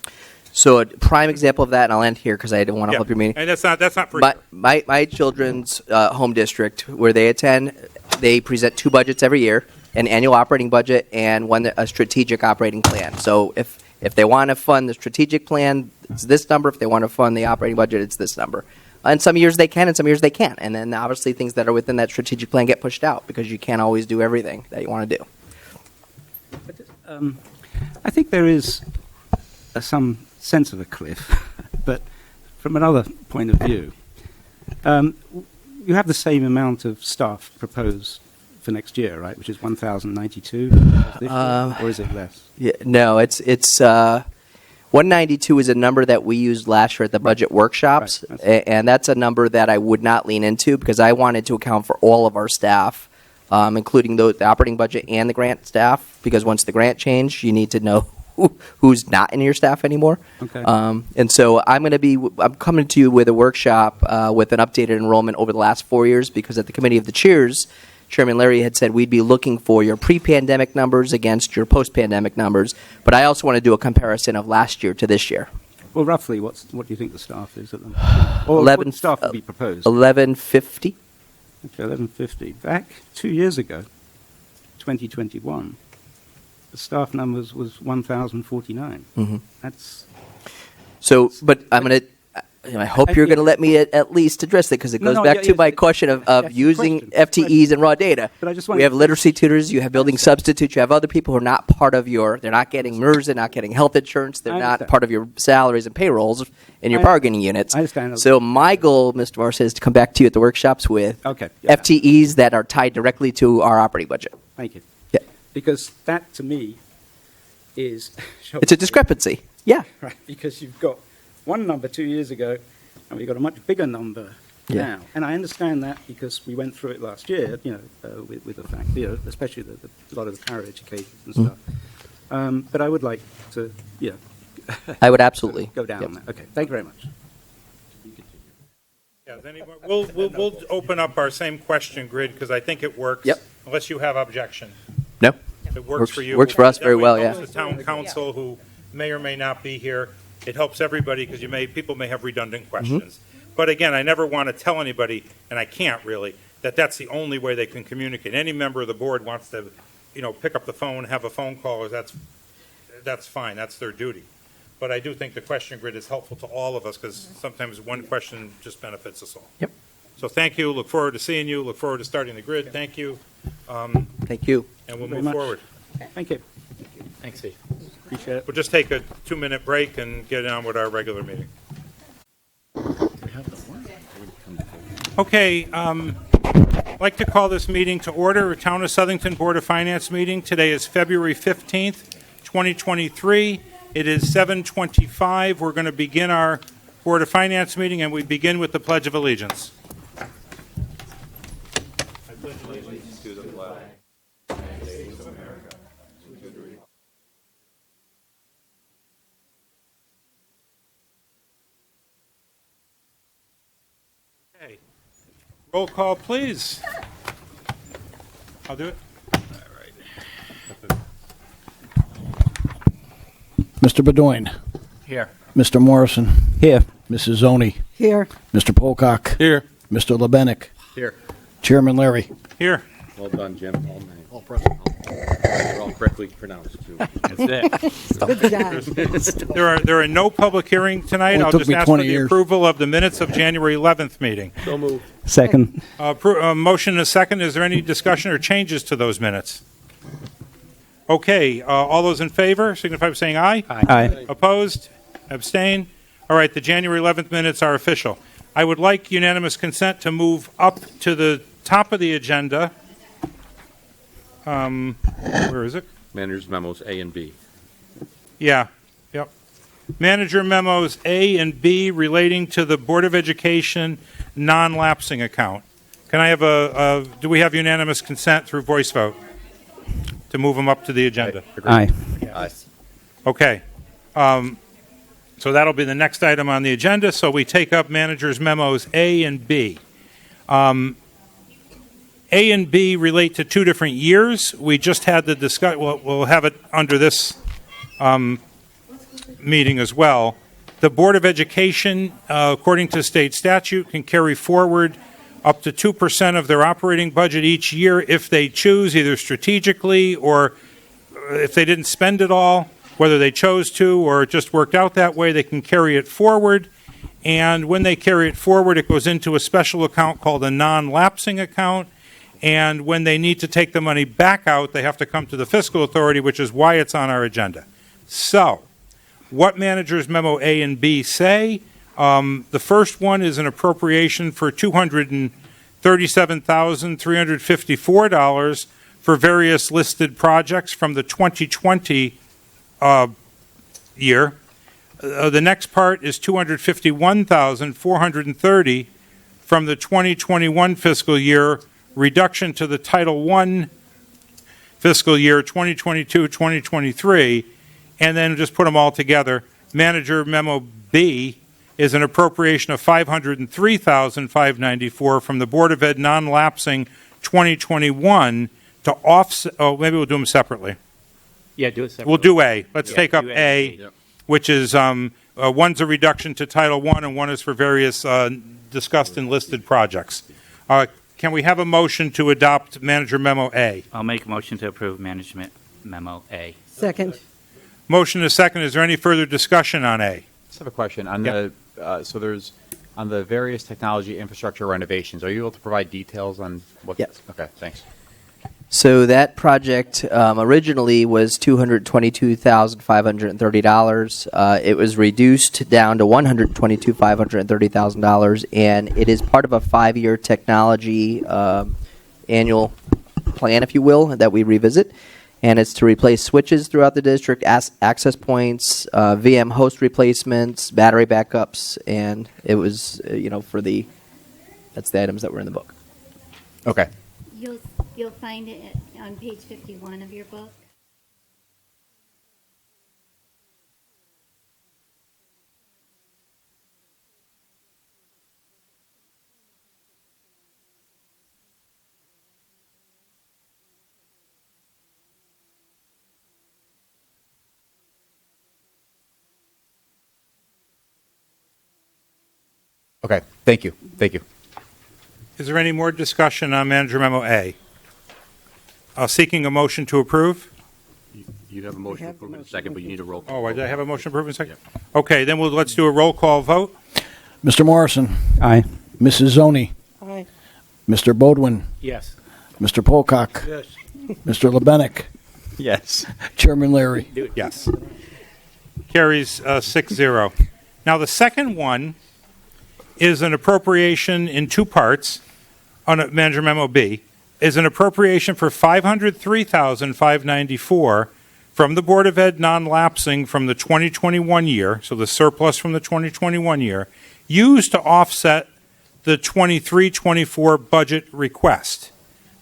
So a prime example of that, and I'll end here because I don't want to Yeah. hold your meeting. And that's not for My children's home district, where they attend, they present 2 budgets every year, an annual operating budget and a strategic operating plan. So if they want to fund the strategic plan, it's this number. If they want to fund the operating budget, it's this number. And some years they can, and some years they can't. And then obviously things that are within that strategic plan get pushed out because you can't always do everything that you want to do. I think there is some sense of a cliff, but from another point of view, you have the same amount of staff proposed for next year, right? Which is 1,092 this year, or is it less? Yeah, no, it's 192 is a number that we used last year at the budget workshops, Right. and that's a number that I would not lean into because I wanted to account for all of our staff, including the operating budget and the grant staff, because once the grant changed, you need to know who's not in your staff anymore. Okay. And so I'm coming to you with a workshop with an updated enrollment over the last 4 years because at the Committee of the Cheers, Chairman Larry had said we'd be looking for your pre-pandemic numbers against your post-pandemic numbers, but I also want to do a comparison of last year to this year. Well, roughly, what do you think the staff is at the moment? Or 11 what staff will be proposed? 1150. Okay, 1150. Back 2 years ago, 2021, the staff numbers was 1,049. Mhm. That's So, but I hope you're going to let me at least address it because it goes back to my question of yes, using question. FTEs and raw data. But I just We wanted have to- literacy tutors, you have building substitutes, you have other people who are not part of they're not getting MERS, they're not getting health insurance, they're I not understand. part of your salaries and payrolls in your I- bargaining units. I understand. So my goal, Mr. Morris, is to come back to you at the workshops with Okay, yeah. FTEs that are tied directly to our operating budget. Thank you. Yeah. Because that, to me, is... It's a discrepancy. Yeah. Right, because you've got one number 2 years ago, and we've got a much bigger number Yeah. now. And I understand that because we went through it last year, with the fact, especially a lot of the paraeducators and stuff. But I would like to, I would absolutely. go down Yep. that. Okay, thank you very much. Yeah, we'll open up our same question grid because I think it works. Yep. Unless you have objection. No? If it works for you. Works for us very well, That yeah. way it helps the town council who may or may not be here. It helps everybody because people may have redundant questions. But again, I never want to tell anybody, and I can't really, that that's the only way they can communicate. Any member of the board wants to, pick up the phone, have a phone call, or that's fine, that's their duty. But I do think the question grid is helpful to all of us because sometimes one question just benefits us all. Yep. So thank you, look forward to seeing you, look forward to starting the grid, thank you, Thank you. and we'll Very move much. forward. Thank you. Thanks, Steve. Appreciate it. We'll just take a 2-minute break and get on with our regular meeting. Okay, I'd like to call this meeting to order, Town of Southington Board of Finance meeting. Today is February 15th, 2023. It is 7:25. We're going to begin our Board of Finance meeting, and we begin with the Pledge of Allegiance. Okay. Roll call, please. I'll do it. Mr. Bedoin, Here. Mr. Morrison, Here. Mrs. Zoni, Here. Mr. Pocock, Here. Mr. Lebenik, Here. Chairman Larry. Here. Well done, Jim. All nine. All present. They're all correctly pronounced, too. That's it. There are no public hearings tonight. Only I'll took just me ask for 20 the years. approval of the minutes of January 11th meeting. So moved. Second. Motion and a second. Is there any discussion or changes to those minutes? Okay, all those in favor signify by saying aye. Aye. Opposed? Abstain? All right, the January 11th minutes are official. I would like unanimous consent to move up to the top of the agenda. Where is it? Manager's memos A and B. Yeah, yep. Manager memos A and B relating to the Board of Education non-lapsing account. Can I have do we have unanimous consent through voice vote to move them up to the agenda? Aye. Aye. Okay. So that'll be the next item on the agenda. So we take up managers memos A and B. A and B relate to two different years. We just had the discuss. We'll have it under this meeting as well. The Board of Education, according to state statute, can carry forward up to 2% of their operating budget each year if they choose, either strategically or if they didn't spend it all, whether they chose to or it just worked out that way, they can carry it forward. And when they carry it forward, it goes into a special account called a non-lapsing account. And when they need to take the money back out, they have to come to the fiscal authority, which is why it's on our agenda. So, what managers memo A and B say? The first one is an appropriation for $237,354 for various listed projects from the 2020 year. The next part is $251,430 from the 2021 fiscal year, reduction to the Title I fiscal year 2022-2023, and then just put them all together. Manager memo B is an appropriation of $503,594 from the Board of Ed non-lapsing 2021 to offset. Oh, maybe we'll do them separately. Yeah, do it separately. We'll do A. Let's Yeah, take up do A, Yep. which is one's a reduction to Title I and one is for various discussed and listed projects. Can we have a motion to adopt Manager Memo A? I'll make a motion to approve management memo A. Second. Motion is second. Is there any further discussion on A? Just have a question on Yeah. so there's on the various technology infrastructure renovations. Are you able to provide details on what? Yes. Okay, thanks. So that project originally was $222,530. It was reduced down to $122,530,000, and it is part of a 5-year technology annual plan, if you will, that we revisit. And it's to replace switches throughout the district, access points, VM host replacements, battery backups, and it was, that's the items that were in the book. Okay. You'll find it on page 51 of your book. Okay. Thank you. Thank you. Is there any more discussion on Manager Memo A? Seeking a motion to approve? You have a motion to approve in a second, but you need a roll call. Oh, did I have a motion to approve in a second? Okay, then let's do a roll call vote. Mr. Morrison, Aye. Mrs. Zoni, Aye. Mr. Bodwin, Yes. Mr. Pocock, Yes. Mr. Lebenik, Yes. Chairman Larry. Yes. Carries 6-0. Now, the second one is an appropriation in two parts on Manager Memo B, is an appropriation for $503,594 from the Board of Ed non-lapsing from the 2021 year, so the surplus from the 2021 year, used to offset the 23-24 budget request.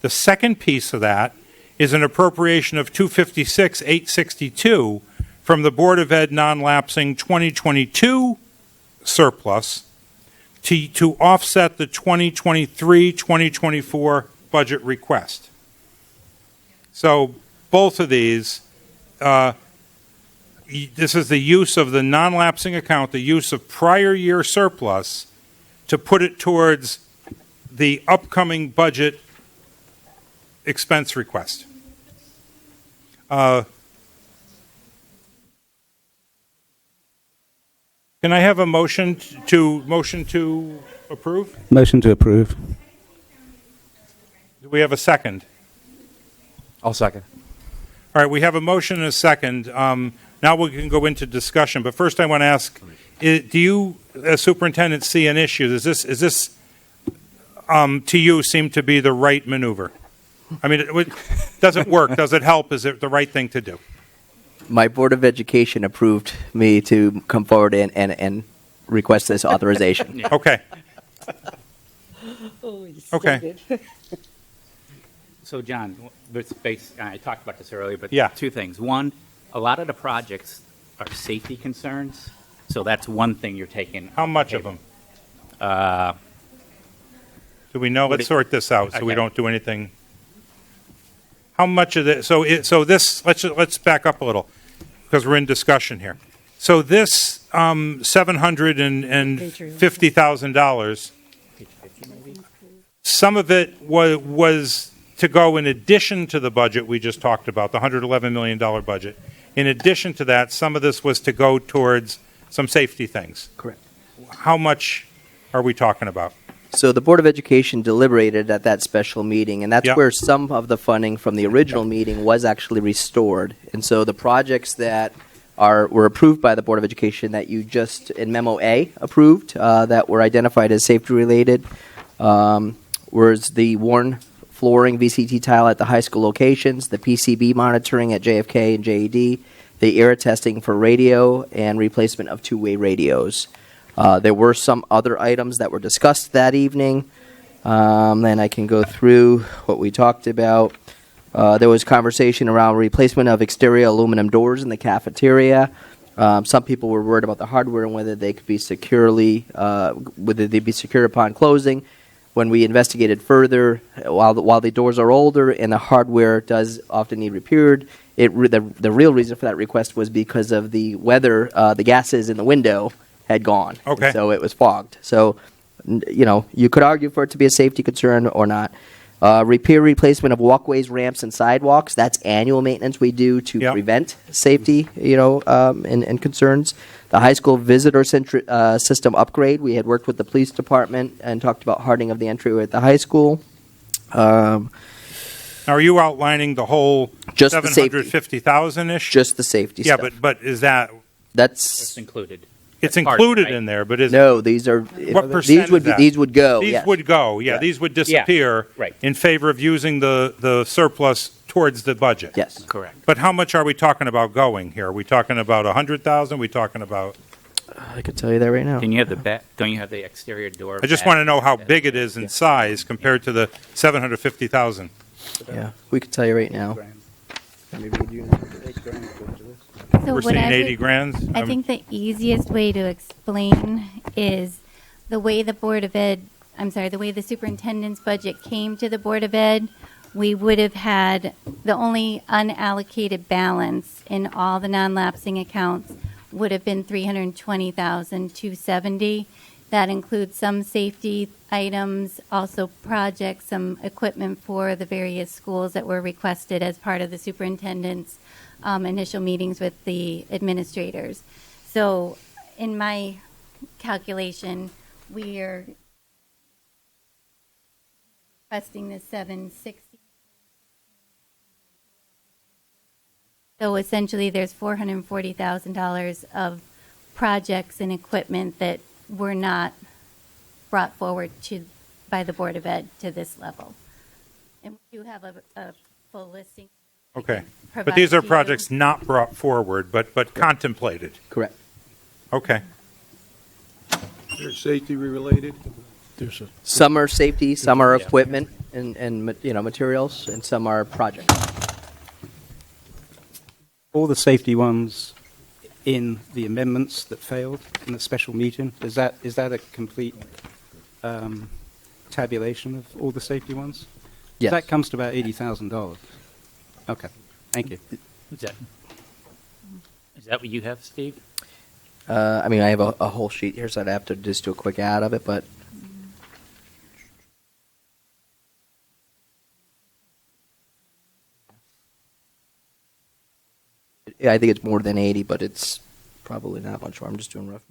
The second piece of that is an appropriation of $256,862 from the Board of Ed non-lapsing 2022 surplus to offset the 2023-2024 budget request. So both of these, this is the use of the non-lapsing account, the use of prior year surplus to put it towards the upcoming budget expense request. Can I have a motion to approve? Motion to approve. Do we have a second? I'll second. All right, we have a motion and a second. Now we can go into discussion, but first I want to ask, do you, as superintendent, see an issue? Is this to you, seem to be the right maneuver? I mean, does it work? Does it help? Is it the right thing to do? My Board of Education approved me to come forward and request this authorization. Okay. Okay. So, John, I talked about this earlier, but Yeah. two things. One, a lot of the projects are safety concerns, so that's one thing you're taking. How much of them? Do we know? Let's sort this out so we Okay. don't do anything. How much of this? So this. Let's back up a little because we're in discussion here. So this $750,000. Some of it was to go in addition to the budget we just talked about, the $111 million budget. In addition to that, some of this was to go towards some safety things. Correct. How much are we talking about? So the Board of Education deliberated at that special meeting, and that's Yep. where some of the funding from the original meeting was actually restored. And so the projects that were approved by the Board of Education that you just, in Memo A, approved, that were identified as safety-related, was the worn flooring VCT tile at the high school locations, the PCB monitoring at JFK and JED, the air testing for radio, and replacement of two-way radios. There were some other items that were discussed that evening. And I can go through what we talked about. There was conversation around replacement of exterior aluminum doors in the cafeteria. Some people were worried about the hardware and whether they could be whether they'd be secure upon closing. When we investigated further, while the doors are older and the hardware does often need repaired, the real reason for that request was because of the weather. The gases in the window had gone. Okay. So it was fogged. So, you could argue for it to be a safety concern or not. Repair, replacement of walkways, ramps, and sidewalks. That's annual maintenance we do to Yep. prevent safety, and concerns. The high school visitor system upgrade. We had worked with the police department and talked about hardening of the entryway at the high school. Now, are you outlining the whole Just the safety. 750,000-ish? Just the safety Yeah, stuff. but is that, That's It's included. it's That's part, included right? in there, but is no. These are What percent these would is that? these would go. These yes. would go, yeah, Yeah. these would disappear right. in favor of using the surplus towards the budget. Yes. Correct. But how much are we talking about going here? Are we talking about 100,000? Are we talking about, I could tell you that right now. Can you have don't you have the exterior door? I just back? want to know how big it is in size compared to the 750,000. Yeah, we could tell you right now. So We're what saying I 80 would- grand? I think the easiest way to explain is the way the the way the superintendent's budget came to the Board of Ed, we would have had the only unallocated balance in all the non-lapsing accounts would have been $320,270. That includes some safety items, also projects, some equipment for the various schools that were requested as part of the superintendent's initial meetings with the administrators. So in my calculation, we are requesting the 760. So essentially, there's $440,000 of projects and equipment that were not brought forward by the Board of Ed to this level. And we do have a full listing. I Okay. can But provide these are to you. projects not brought forward, but contemplated. Correct. Okay. They're safety related? There's a Some are safety, some are equipment and materials, and some are projects. All the safety ones in the amendments that failed in the special meeting, is that a complete tabulation of all the safety ones? Yes. That comes to about $80,000. Okay, thank you. Is that what you have, Steve? I have a whole sheet here, so I'd have to just do a quick add of it, but I think it's more than 80, but it's probably not much more. I'm just doing rough.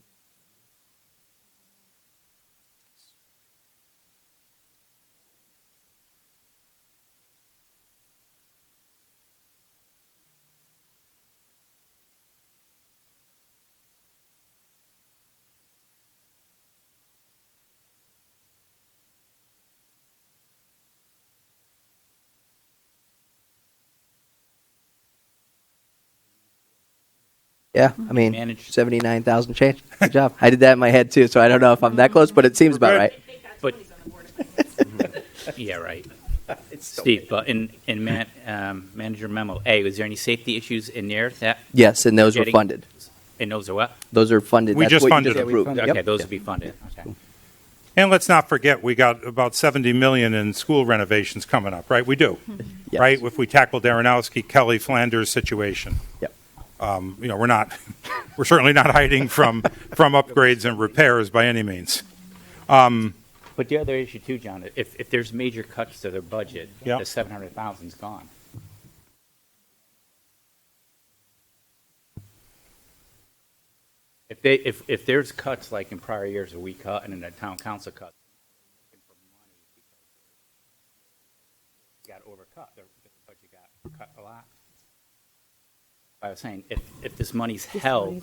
Yeah, I mean, Manage- 79,000 change. Good job. I did that in my head too, so I don't know if I'm that close, but it seems about right. But, yeah, right. Steve, but in manager memo A, was there any safety issues in there that, Yes, and those were Getting- funded. and those are what? Those are funded. We That's just what you funded them. approved. Okay, Yep. those would be funded, okay. And let's not forget, we got about 70 million in school renovations coming up, right? We do, Yes. right? If we tackle Darrenowski, Kelly, Flanders situation. Yep. We're certainly not hiding from upgrades and repairs by any means. But the other issue too, John, if there's major cuts to their budget, Yeah. the 700,000's gone. If there's cuts like in prior years where we cut and then the town council cut, got overcut, the budget got cut a lot. I was saying, if this money's held,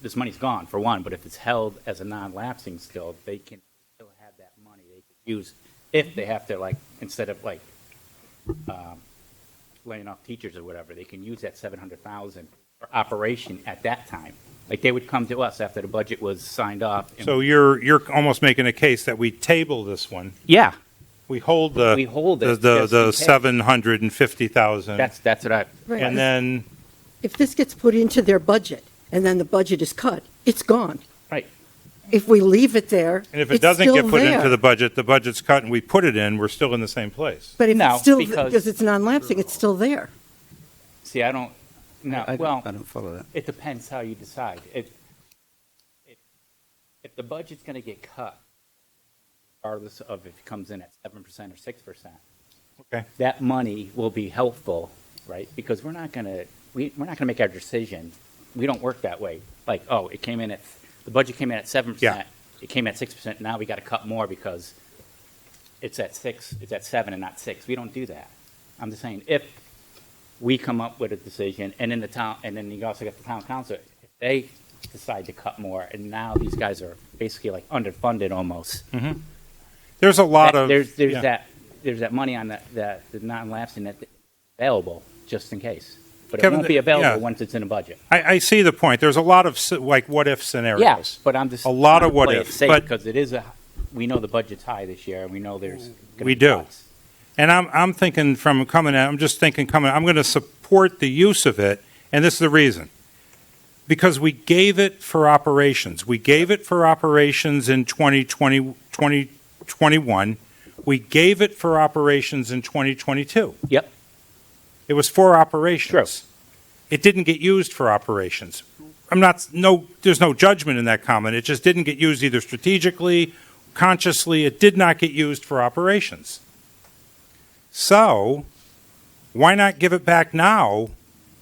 this money's gone for one, but if it's held as a non-lapsing still, they can still have that money they could use if they have to, like, instead of like laying off teachers or whatever, they can use that 700,000 for operation at that time. Like they would come to us after the budget was signed off. and- So you're almost making a case that we table this one. Yeah, We hold the We hold it the just in case. 750,000, that's what I, and then If this gets put into their budget and then the budget is cut, it's gone. right. If we leave it there, and if it it's doesn't still get put there. into the budget's cut, and we put it in, we're still in the same place. But if No, it's still, because- because it's non-lapsing, it's still there. See, I don't, no, I well. don't follow that. It depends how you decide. If the budget's going to get cut, regardless of if it comes in at 7% or 6%, Okay. that money will be helpful, right? Because we're not going to make our decision. We don't work that way. Like, oh, the budget came in at 7%. Yeah. It came at 6%. Now we got to cut more because it's at 6, it's at 7 and not 6. We don't do that. I'm just saying, if we come up with a decision, and then you also got the town council, if they decide to cut more, and now these guys are basically like underfunded almost. There's a lot of There's yeah. that money on the non-lapsing that available just in case, but Kevin, it won't be available yeah. once it's in a budget. I see the point. There's a lot of like what if scenarios. Yes, but I'm just A lot trying of to what play if, it safe but- because we know the budget's high this year, and we know there's gonna We be do. cuts. And I'm thinking I'm going to support the use of it, and this is the reason. Because we gave it for operations. We gave it for operations in 2021. We gave it for operations in 2022. Yep. It was for operations. True. It didn't get used for operations. There's no judgment in that comment. It just didn't get used either strategically, consciously. It did not get used for operations. So, why not give it back now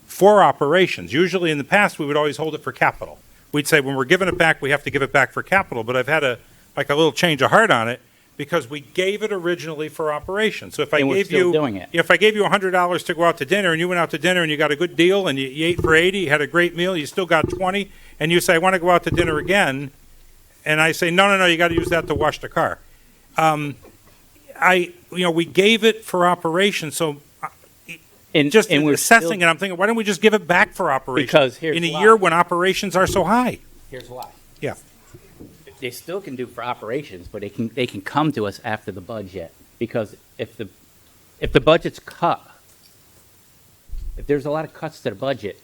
for operations? Usually in the past, we would always hold it for capital. We'd say when we're giving it back, we have to give it back for capital, but I've had a little change of heart on it because we gave it originally for operations. So if I And we're gave still you doing it. if I gave you $100 to go out to dinner and you went out to dinner and you got a good deal and you ate for 80, you had a great meal, you still got 20, and you say I want to go out to dinner again, and I say no, you got to use that to wash the car. We gave it for operations, so And just and we're assessing still- it, I'm thinking, why don't we just give it back for operations? Because here's in a why. year when operations are so high. Here's why. Yeah. They still can do for operations, but they can come to us after the budget, because if the budget's cut, if there's a lot of cuts to the budget,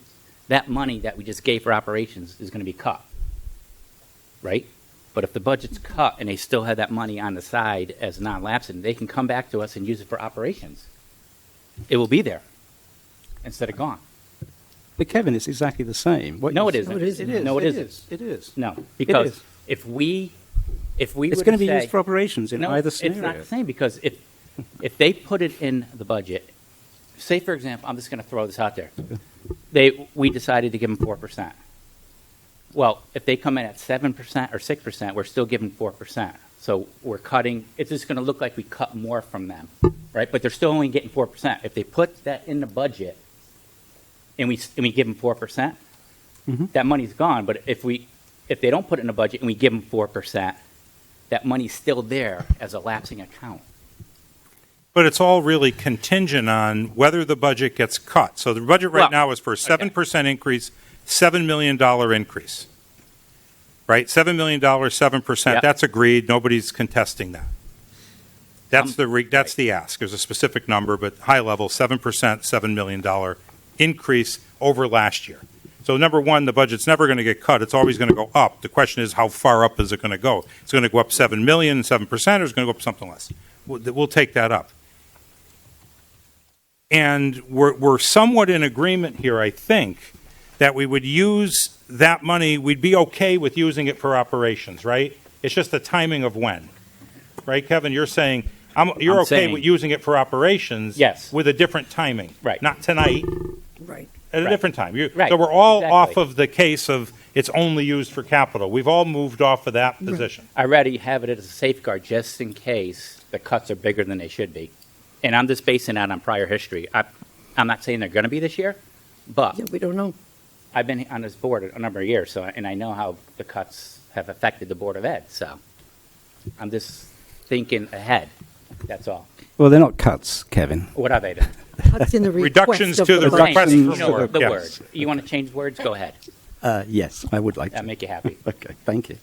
that money that we just gave for operations is going to be cut, right? But if the budget's cut and they still have that money on the side as non-lapsing, they can come back to us and use it for operations. It will be there instead of gone. But Kevin, it's exactly the same. What No, you it said- isn't. No, it isn't. No, it It isn't. is. It is. No, because is. if we It's were going to be say- used for operations in No, either it's scenario. not the same, because if they put it in the budget say for example, I'm just going to throw this out there. We decided to give them 4%. Well, if they come in at 7% or 6%, we're still giving 4%. So we're cutting, it's just going to look like we cut more from them, right? But they're still only getting 4%. If they put that in the budget and we give them 4%, that money's gone. But if they don't put it in the budget and we give them 4%, that money's still there as a lapsing account. But it's all really contingent on whether the budget gets cut. So the budget right now is for a 7% increase, $7 million increase. Right? $7 million, 7%. Yep. That's agreed. Nobody's contesting that. That's the ask. There's a specific number, but high level, 7%, $7 million increase over last year. So number one, the budget's never going to get cut. It's always going to go up. The question is, how far up is it going to go? It's going to go up 7 million, 7%, or it's going to go up something less. We'll take that up. And we're somewhat in agreement here, I think, that we would use that money, we'd be okay with using it for operations, right? It's just the timing of when. Right, Kevin? You're saying, you're I'm okay saying- with using it for operations? Yes. With a different timing? Right. Not tonight, Right. at a Right. different time. Right, So we're all exactly. off of the case of it's only used for capital. We've all moved off of that position. I already have it as a safeguard just in case the cuts are bigger than they should be. And I'm just basing that on prior history. I'm not saying they're going to be this year, but Yeah, we don't know. I've been on this board a number of years, and I know how the cuts have affected the Board of Ed. So I'm just thinking ahead. That's all. Well, they're not cuts, Kevin. What are they then? Cuts in the Reductions request of to the budget. request You for know work, the yes. word. You want to change words? Go ahead. Yes, I would like That'll make you happy. Okay, thank you.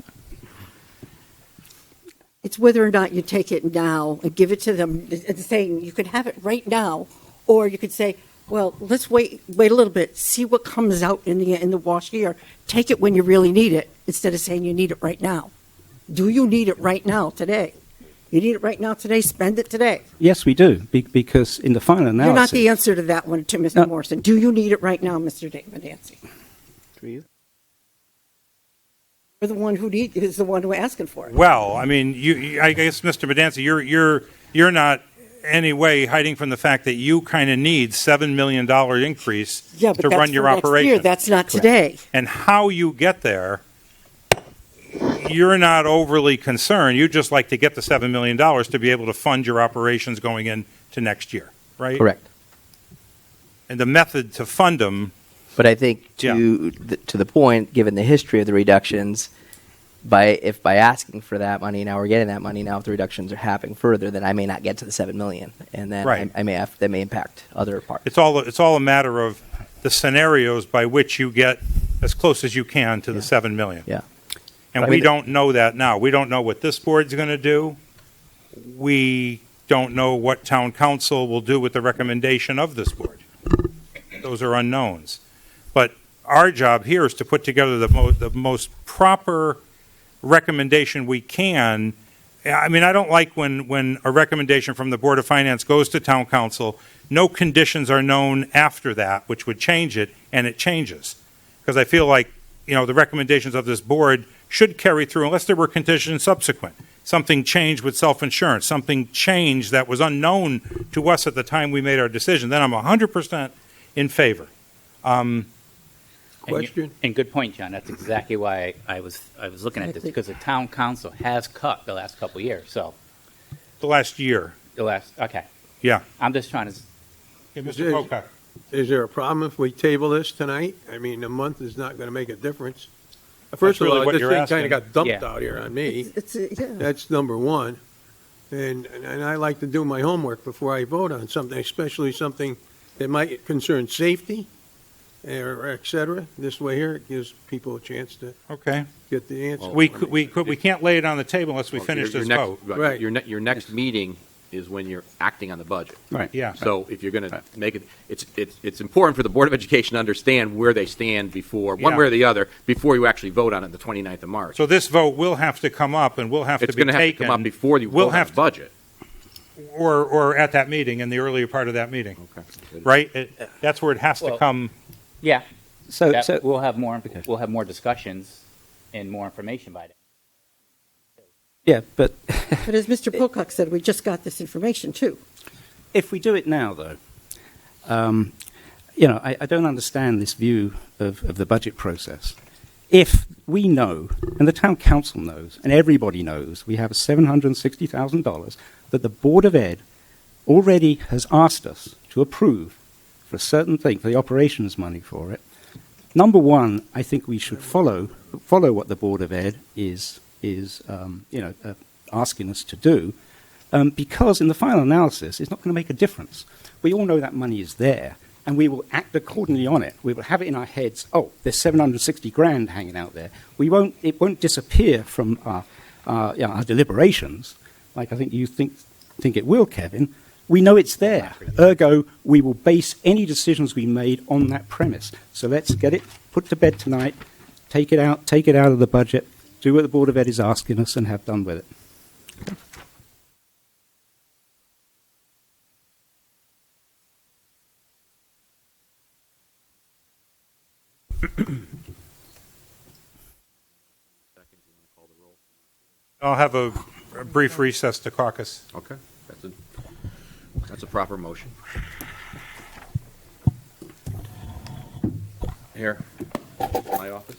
It's whether or not you take it now and give it to them, and saying you could have it right now, or you could say, well, let's wait a little bit, see what comes out in the wash here. Take it when you really need it, instead of saying you need it right now. Do you need it right now, today? You need it right now, today, spend it today. Yes, we do, because in the final analysis... You're not the answer to that one, to Mr. No. Morrison. Do you need it right now, Mr. David Nancy? You're the one who is the one who asking for it. Well, I mean, I guess, Mr. Bedancy, you're not any way hiding from the fact that you kind of need $7 million increase Yeah, but to that's run your for next operation. year. That's not today. And how you get there, you're not overly concerned. You just like to get the $7 million to be able to fund your operations going into next year, right? Correct. And the method to fund them, But I think to the point, given the history of the reductions, by asking for that money now, we're getting that money now. If the reductions are happening further, then I may not get to the $7 million, and then Right. that may impact other parts. it's all a matter of the scenarios by which you get as close as you can to the $7 million. Yeah. And I we mean- don't know that now. We don't know what this board's going to do. We don't know what town council will do with the recommendation of this board. Those are unknowns. But our job here is to put together the most proper recommendation we can. I mean, I don't like when a recommendation from the Board of Finance goes to town council, no conditions are known after that, which would change it, and it changes. Because I feel like, the recommendations of this board should carry through unless there were conditions subsequent. Something changed with self-insurance, something changed that was unknown to us at the time we made our decision. Then I'm 100% in favor. Question? And good point, John. That's exactly why I was looking at this, because the town council has cut the last couple of years. So The last year, okay. yeah. I'm just trying to. Hey, Mr. Pocock. Is there a problem if we table this tonight? I mean, a month is not going to make a difference. First of really all, what this you're thing asking. kind of got dumped Yeah. out here on me. Yeah. That's number one. And I like to do my homework before I vote on something, especially something that might concern safety, or et cetera. This way here, it gives people a chance to Okay. get the answer. We can't lay it on the table unless we Well, finish your this next- vote. Right. Your next meeting is when you're acting on the budget. Right. Yeah. So if you're going to make it, it's important for the Board of Education to understand where they stand before, one Yeah. way or the other, before you actually vote on it the 29th of March. So this vote will have to come up and will have to be It's taken. going to have to come up before you We'll vote on have the to- budget. Or at that meeting, in the earlier part of that meeting, Okay. right? That's where it has to Well- come. Yeah. So, We'll have more discussions and more information by then. yeah, but But as Mr. Pocock said, we just got this information, too. if we do it now, though, I don't understand this view of the budget process. If we know, and the town council knows, and everybody knows, we have $760,000 that the Board of Ed already has asked us to approve for a certain thing, for the operations money for it. Number one, I think we should follow what the Board of Ed is asking us to do, because in the final analysis, it's not going to make a difference. We all know that money is there, and we will act accordingly on it. We will have it in our heads. Oh, there's 760 grand hanging out there. It won't disappear from our deliberations, like I think you think it will, Kevin. We know it's there. Ergo, we will base any decisions we made on that premise. So let's get it put to bed tonight. Take it out of the budget. Do what the Board of Ed is asking us, and have done with it. I'll have a brief recess to caucus. Okay, that's a proper motion. Here, my office.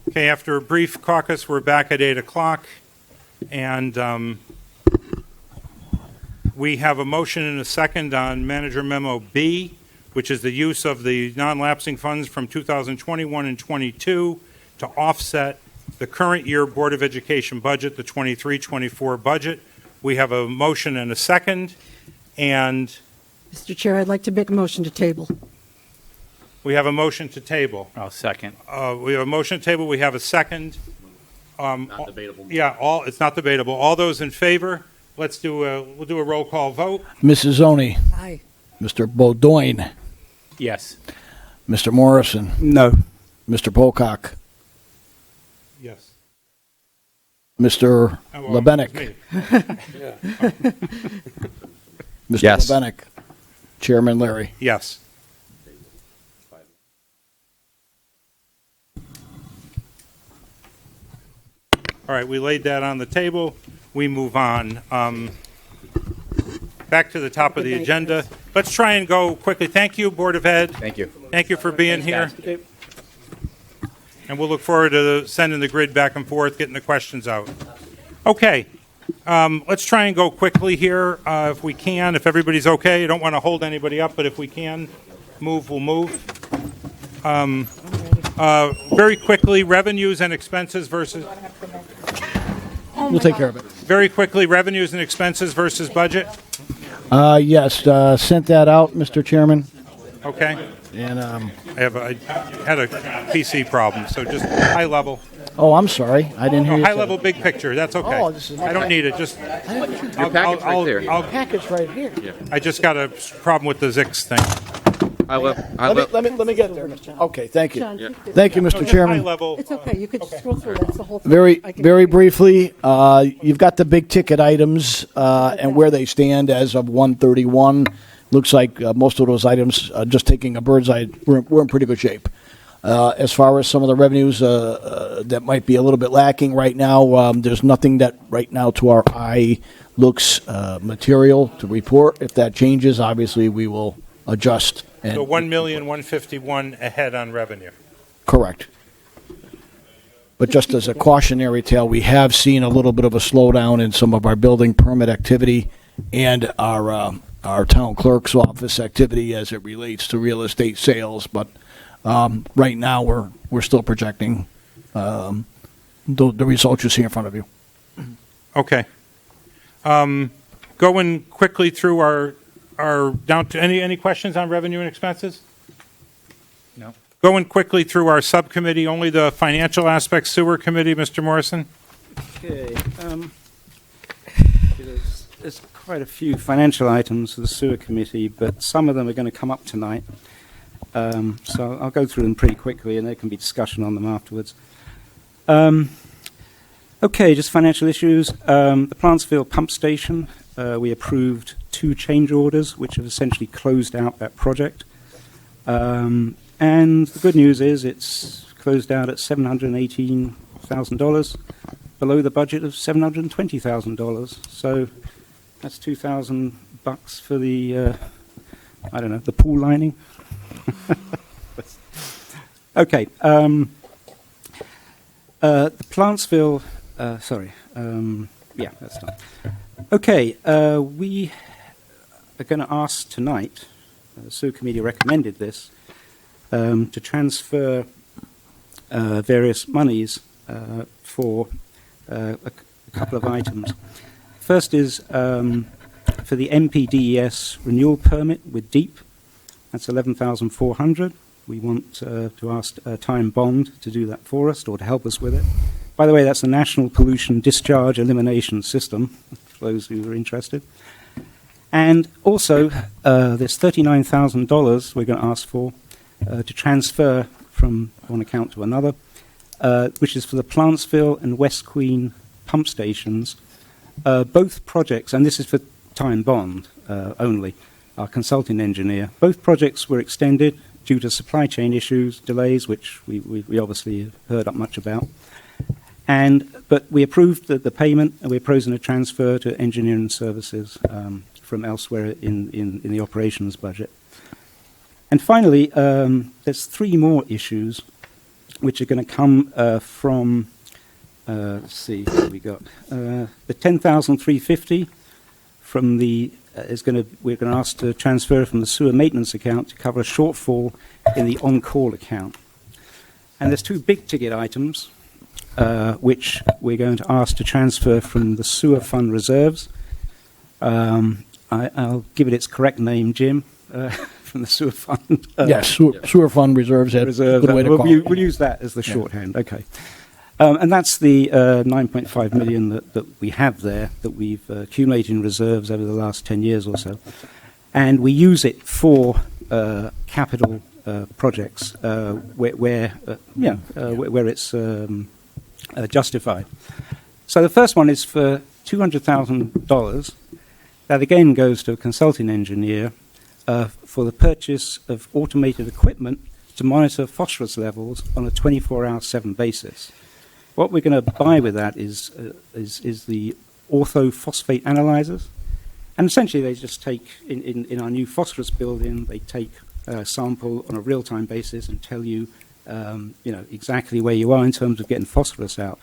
Okay, after a brief caucus, we're back at 8 o'clock, and we have a motion and a second on Manager Memo B, which is the use of the non-lapsing funds from 2021 and 22 to offset the current year Board of Education budget, the 23-24 budget. We have a motion and a second, and Mr. Chair, I'd like to make a motion to table. we have a motion to table. I'll second. We have a motion to table. We have a second. Not debatable. Yeah, it's not debatable. All those in favor, we'll do a roll call vote. Mrs. Zoni, Aye. Mr. Beaudoin, Yes. Mr. Morrison, No. Mr. Pocock, Yes. Mr. Oh, well, Lebenik, me. Mr. Yes. Lebenik, Chairman Larry. Yes. All right, we laid that on the table. We move on. Back to the top of the agenda. Let's try and go quickly. Thank you, Board of Ed. Thank you. Thank you for being here. And we'll look forward to sending the grid back and forth, getting the questions out. Okay. Let's try and go quickly here if we can, if everybody's okay. I don't want to hold anybody up, but if we can move, we'll move. Very quickly, revenues and expenses versus... We'll take care of it. Very quickly, revenues and expenses versus budget. Yes, sent that out, Mr. Chairman. Okay. And I had a PC problem, so just high level. oh, I'm sorry, I didn't hear you. High say level, that. big picture. That's okay. Oh, this is I don't need it. Just Your packet's right there. Package right here. I just got a problem with the Zix thing. Let me get there. Okay, thank you. John, Yeah. take this. Thank you, No, Mr. just Chairman. high level. It's okay. You could scroll through. That's the whole thing. Very, I can- very briefly, you've got the big ticket items and where they stand as of 1/31. Looks like most of those items, just taking a bird's eye, we're in pretty good shape. As far as some of the revenues that might be a little bit lacking right now, there's nothing that right now to our eye looks material to report. If that changes, obviously we will adjust. And So 1,151,000 ahead on revenue. Correct. But just as a cautionary tale, we have seen a little bit of a slowdown in some of our building permit activity and our town clerk's office activity as it relates to real estate sales. But right now, we're still projecting the results you see in front of you. Okay. Going quickly through our down to any questions on revenue and expenses? No. Going quickly through our subcommittee, only the financial aspects sewer committee, Mr. Morrison? Okay. There's quite a few financial items for the sewer committee, but some of them are going to come up tonight. So I'll go through them pretty quickly, and there can be discussion on them afterwards. Okay, just financial issues. The Plantsville pump station, we approved 2 change orders, which have essentially closed out that project. And the good news is it's closed out at $718,000, below the budget of $720,000. So that's $2,000 for the I don't know, the pool lining. Okay. The Plantsville, yeah, that's done. Okay, we are going to ask tonight, the sewer committee recommended this, to transfer various monies for a couple of items. First is for the MPDES renewal permit with DEEP. That's $11,400. We want to ask Time Bond to do that for us or to help us with it. By the way, that's the National Pollution Discharge Elimination System, for those who are interested. And also, there's $39,000 we're going to ask for to transfer from one account to another, which is for the Plantsville and West Queen pump stations. Both projects, and this is for Time Bond only, our consulting engineer, both projects were extended due to supply chain issues, delays, which we obviously have heard much about. But we approved the payment, and we're proposing a transfer to engineering services from elsewhere in the operations budget. And finally, there's three more issues which are going to come from, let's see, what we got. The $10,350 from the we're going to ask to transfer from the sewer maintenance account to cover a shortfall in the on-call account. And there's two big ticket items which we're going to ask to transfer from the sewer fund reserves. I'll give it its correct name, Jim, from the sewer fund. Yes, sewer fund reserves. That's a good way to call it. We'll use that as the shorthand. Okay. And that's the $9.5 million that we have there, that we've accumulated in reserves over the last 10 years or so. And we use it for capital projects where it's justified. So the first one is for $200,000. That again goes to a consulting engineer for the purchase of automated equipment to monitor phosphorus levels on a 24-hour/7 basis. What we're going to buy with that is the orthophosphate analyzers. And essentially they just take, in our new phosphorus building, they take a sample on a real-time basis and tell you, exactly where you are in terms of getting phosphorus out.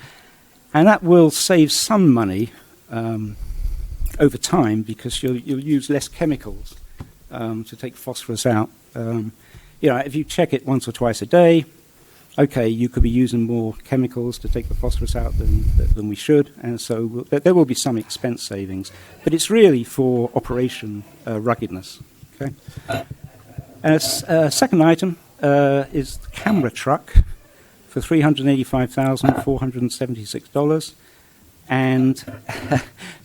And that will save some money over time because you'll use less chemicals to take phosphorus out. If you check it once or twice a day, okay, you could be using more chemicals to take the phosphorus out than we should, and so there will be some expense savings. But it's really for operation ruggedness. Okay. And a second item is the camera truck for $385,476, and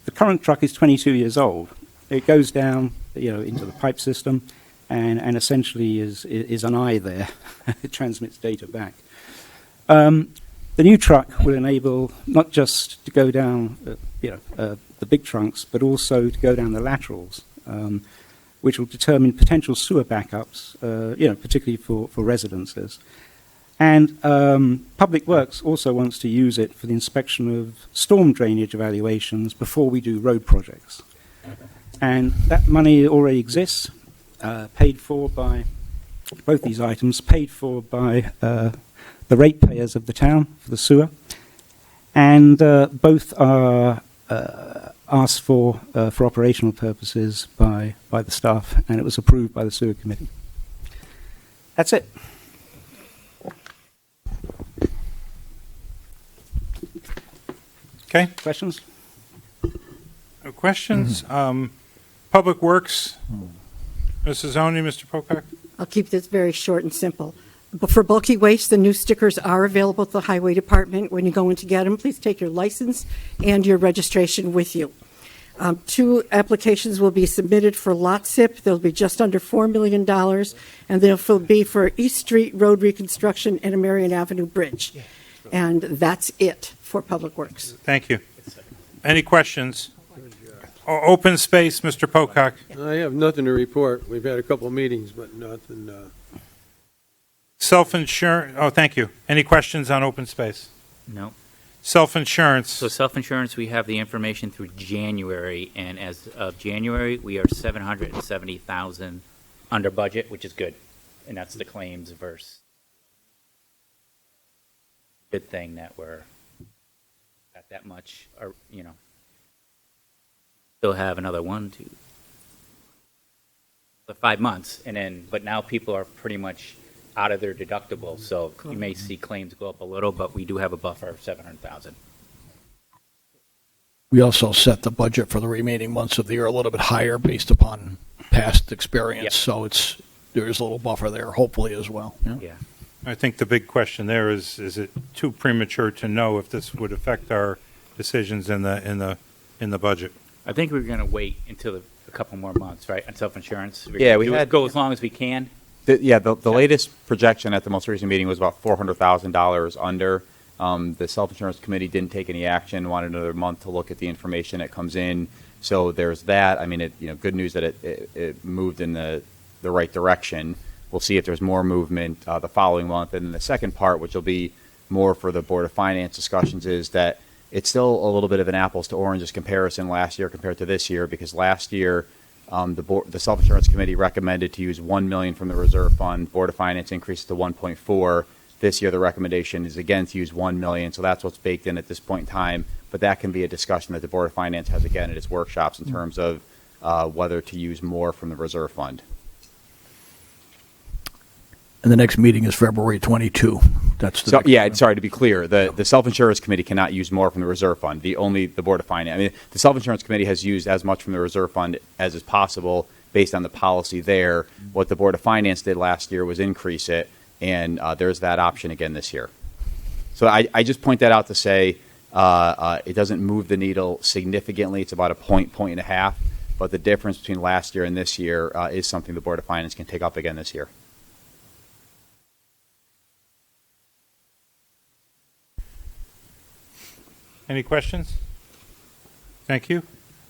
the current truck is 22 years old. It goes down, into the pipe system, and essentially is an eye there. It transmits data back. The new truck will enable not just to go down, the big trunks, but also to go down the laterals, which will determine potential sewer backups, particularly for residences. And Public Works also wants to use it for the inspection of storm drainage evaluations before we do road projects. And that money already exists, paid for by both these items, paid for by the ratepayers of the town for the sewer, and both are asked for operational purposes by the staff, and it was approved by the sewer committee. That's it. Okay. Questions? No questions? Public Works, Mrs. Oni, Mr. Pocock? I'll keep this very short and simple. But for bulky waste, the new stickers are available at the Highway Department. When you go in to get them, please take your license and your registration with you. 2 applications will be submitted for lot SIP. They'll be just under $4 million, and they'll be for East Street Road reconstruction and a Marion Avenue Bridge. And that's it for Public Works. Thank you. Any questions? Open space, Mr. Pocock. I have nothing to report. We've had a couple of meetings, but nothing. Self-insurance. Oh, thank you. Any questions on open space? No. Self-insurance. So self-insurance, we have the information through January, and as of January, we are $770,000 under budget, which is good. And that's the claims versus good thing that we're at that much, or, still have another 5 months. And then, but now people are pretty much out of their deductible. So you may see claims go up a little, but we do have a buffer of 700,000. We also set the budget for the remaining months of the year a little bit higher based upon past experience. Yep. So there's a little buffer there, hopefully, as well. Yeah. I think the big question there is it too premature to know if this would affect our decisions in the budget? I think we're going to wait until a couple more months, right, on self-insurance? Yeah, we had- go as long as we can. The latest projection at the most recent meeting was about $400,000 under. The self-insurance committee didn't take any action, wanted another month to look at the information that comes in. So there's that. I mean, good news that it moved in the right direction. We'll see if there's more movement the following month. And then the second part, which will be more for the Board of Finance discussions, is that it's still a little bit of an apples to oranges comparison last year compared to this year, because last year the self-insurance committee recommended to use $1 million from the reserve fund. Board of Finance increased to 1.4. This year the recommendation is again to use $1 million. So that's what's baked in at this point in time. But that can be a discussion that the Board of Finance has again at its workshops in terms of whether to use more from the reserve fund. And the next meeting is February 22. That's the So, next yeah, one. sorry, to be clear, the self-insurance committee cannot use more from the reserve fund. The Board of Finance. I mean, the self-insurance committee has used as much from the reserve fund as is possible based on the policy there. What the Board of Finance did last year was increase it, and there's that option again this year. So I just point that out to say it doesn't move the needle significantly. It's about a point and a half. But the difference between last year and this year is something the Board of Finance can take up again this year. Any questions? Thank you.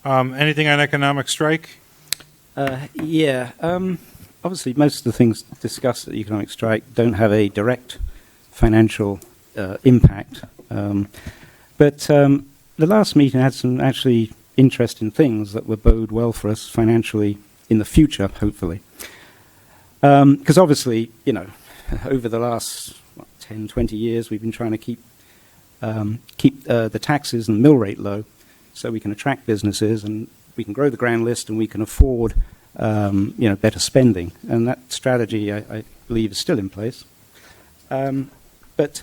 Anything on economic strike? Yeah. Obviously, most of the things discussed at the economic strike don't have a direct financial impact. But the last meeting had some actually interesting things that would bode well for us financially in the future, hopefully. Because obviously, over the last 10, 20 years, we've been trying to keep the taxes and mill rate low so we can attract businesses and we can grow the grand list and we can afford better spending. And that strategy, I believe, is still in place. But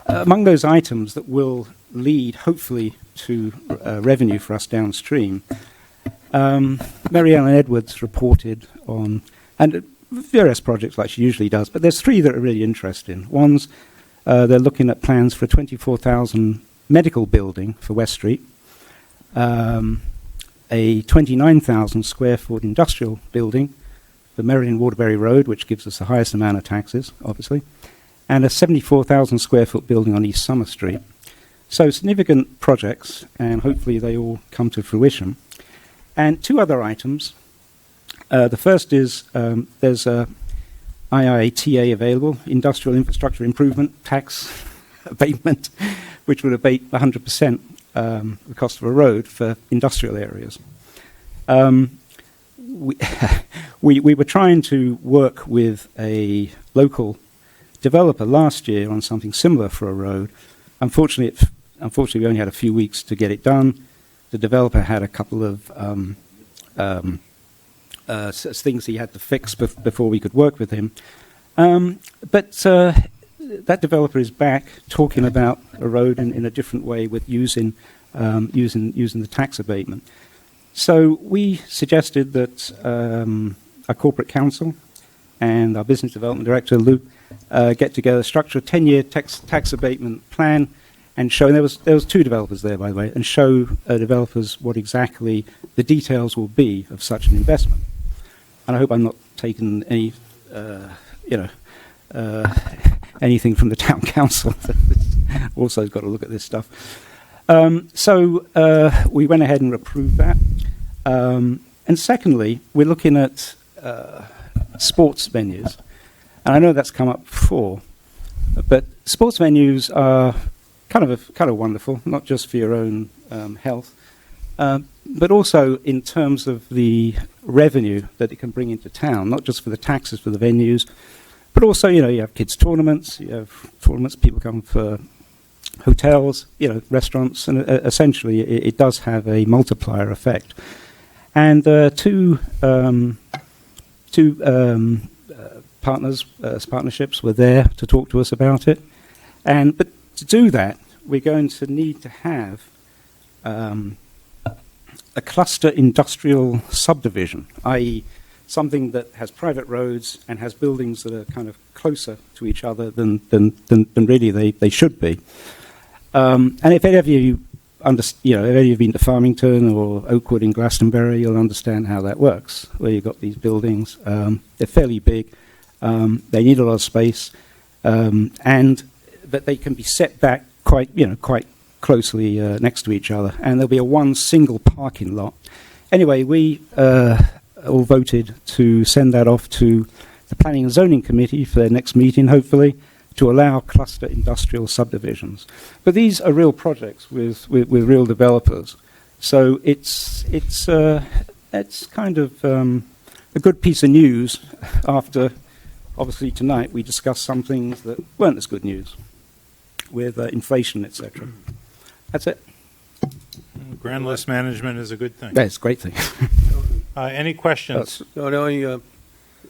among those items that will lead, hopefully, to revenue for us downstream, Mary Ellen Edwards reported on, and various projects like she usually does, but there's three that are really interesting. One's they're looking at plans for a 24,000 medical building for West Street, a 29,000 square foot industrial building for Merrion Waterbury Road, which gives us the highest amount of taxes, obviously, and a 74,000 square foot building on East Summer Street. So significant projects, and hopefully they all come to fruition. And two other items. The first is there's a IITA available, Industrial Infrastructure Improvement Tax Abatement, which would abate 100% the cost of a road for industrial areas. We were trying to work with a local developer last year on something similar for a road. Unfortunately, we only had a few weeks to get it done. The developer had a couple of things he had to fix before we could work with him. But that developer is back talking about a road in a different way with using the tax abatement. So we suggested that our corporate counsel and our business development director, Luke, get together, structure a 10-year tax abatement plan, and show, and there was two developers there, by the way, and show developers what exactly the details will be of such an investment. And I hope I'm not taking any, anything from the town council that also has got to look at this stuff. So we went ahead and approved that. And secondly, we're looking at sports venues. And I know that's come up before, but sports venues are kind of wonderful, not just for your own health, But also in terms of the revenue that it can bring into town, not just for the taxes for the venues, but also, you have kids' tournaments, people come for hotels, restaurants, and essentially it does have a multiplier effect. And two partnerships were there to talk to us about it. But to do that, we're going to need to have a cluster industrial subdivision, i.e. something that has private roads and has buildings that are kind of closer to each other than really they should be. And if any of you if any of you have been to Farmington or Oakwood in Glastonbury, you'll understand how that works, where you've got these buildings. They're fairly big. They need a lot of space, but they can be set back quite closely next to each other, and there'll be one single parking lot. Anyway, we all voted to send that off to the Planning and Zoning Committee for their next meeting, hopefully, to allow cluster industrial subdivisions. But these are real projects with real developers, so it's kind of a good piece of news after. Obviously, tonight we discussed some things that weren't as good news with inflation, etc. That's it. Grand list management is a good thing. That's a great thing. Any questions? So the only,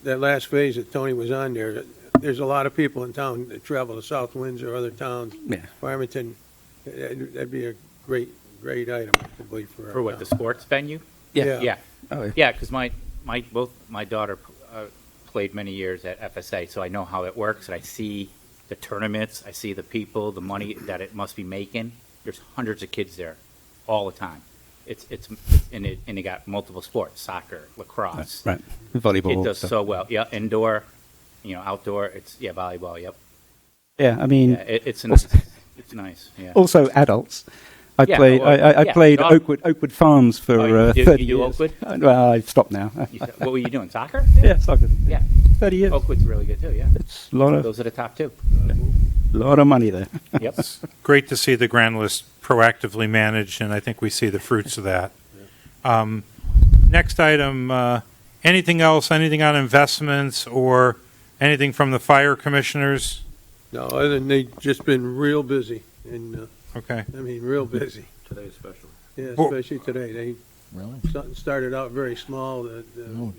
that last phase that Tony was on there's a lot of people in town that travel to South Windsor or other towns. Yeah. Farmington, that'd be a great item, I believe, for our For what, town. the sports venue? Yeah. Yeah. Oh, yeah. Yeah, because both my daughter played many years at FSA, so I know how it works, and I see the tournaments, I see the people, the money that it must be making. There's hundreds of kids there all the time. And it got multiple sports, soccer, lacrosse. Right. Volleyball. It does stuff. so well. Yeah, indoor, outdoor. Volleyball. Yep. Yeah, I mean, Yeah, it's nice. It's nice. Yeah. also adults. I Yeah, played. well, I yeah, played dog- Oakwood Farms for Oh, you do 30 years. Oakwood? Well, I've stopped now. What were you doing? Soccer? Yeah, soccer. Yeah. 30 years. Oakwood's really good too. Yeah. It's a lot Those are the top two. of money there. Yep. Great to see the grand list proactively managed, and I think we see the fruits of that. Next item, anything else, anything on investments or anything from the fire commissioners? No, other than they've just been real busy, and, Okay. real busy. Today especially. Yeah, Well- especially today. Really? Something started out very small, the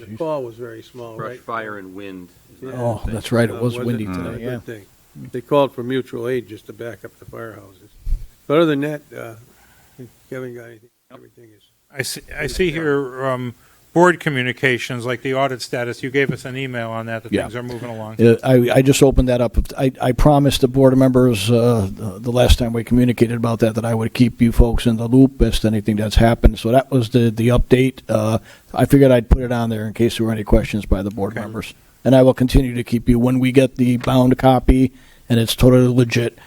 geez. call was very small, Brush, right? fire, and wind. is Yeah. not Oh, the thing. that's right. It was Wasn't windy a today. good Yeah. thing. They called for mutual aid just to back up the firehouses. But other than that, Kevin got anything? Everything is. I see here board communications, like the audit status. You gave us an email on that Yeah. things are moving along. I just opened that up. I promised the board members the last time we communicated about that I would keep you folks in the loop as to anything that's happened. So that was the update. I figured I'd put it on there in case there were any questions by the board members. And I will continue to keep you when we get the bound copy and it's totally legit.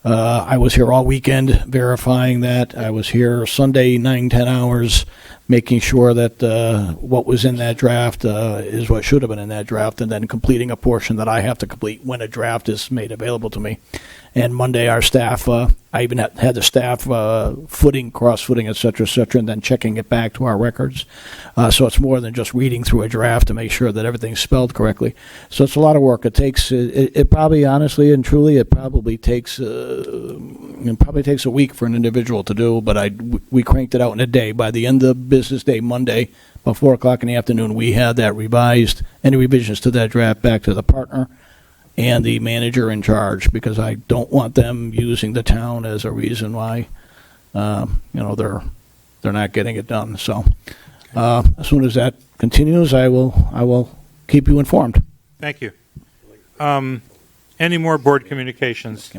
I was here all weekend verifying that. I was here Sunday 9-10 hours making sure that what was in that draft is what should have been in that draft, and then completing a portion that I have to complete when a draft is made available to me. And Monday, our staff, I even had the staff footing, cross-footing, et cetera, and then checking it back to our records. So it's more than just reading through a draft to make sure that everything's spelled correctly. So it's a lot of work. It takes, it probably, honestly and truly, it probably takes a week for an individual to do, but we cranked it out in a day. By the end of business day, Monday, about 4 o'clock in the afternoon, we had that revised, any revisions to that draft back to the partner and the manager in charge, because I don't want them using the town as a reason why, they're not getting it done. So as soon as that continues, I will keep you informed. Thank you. Any more board communications?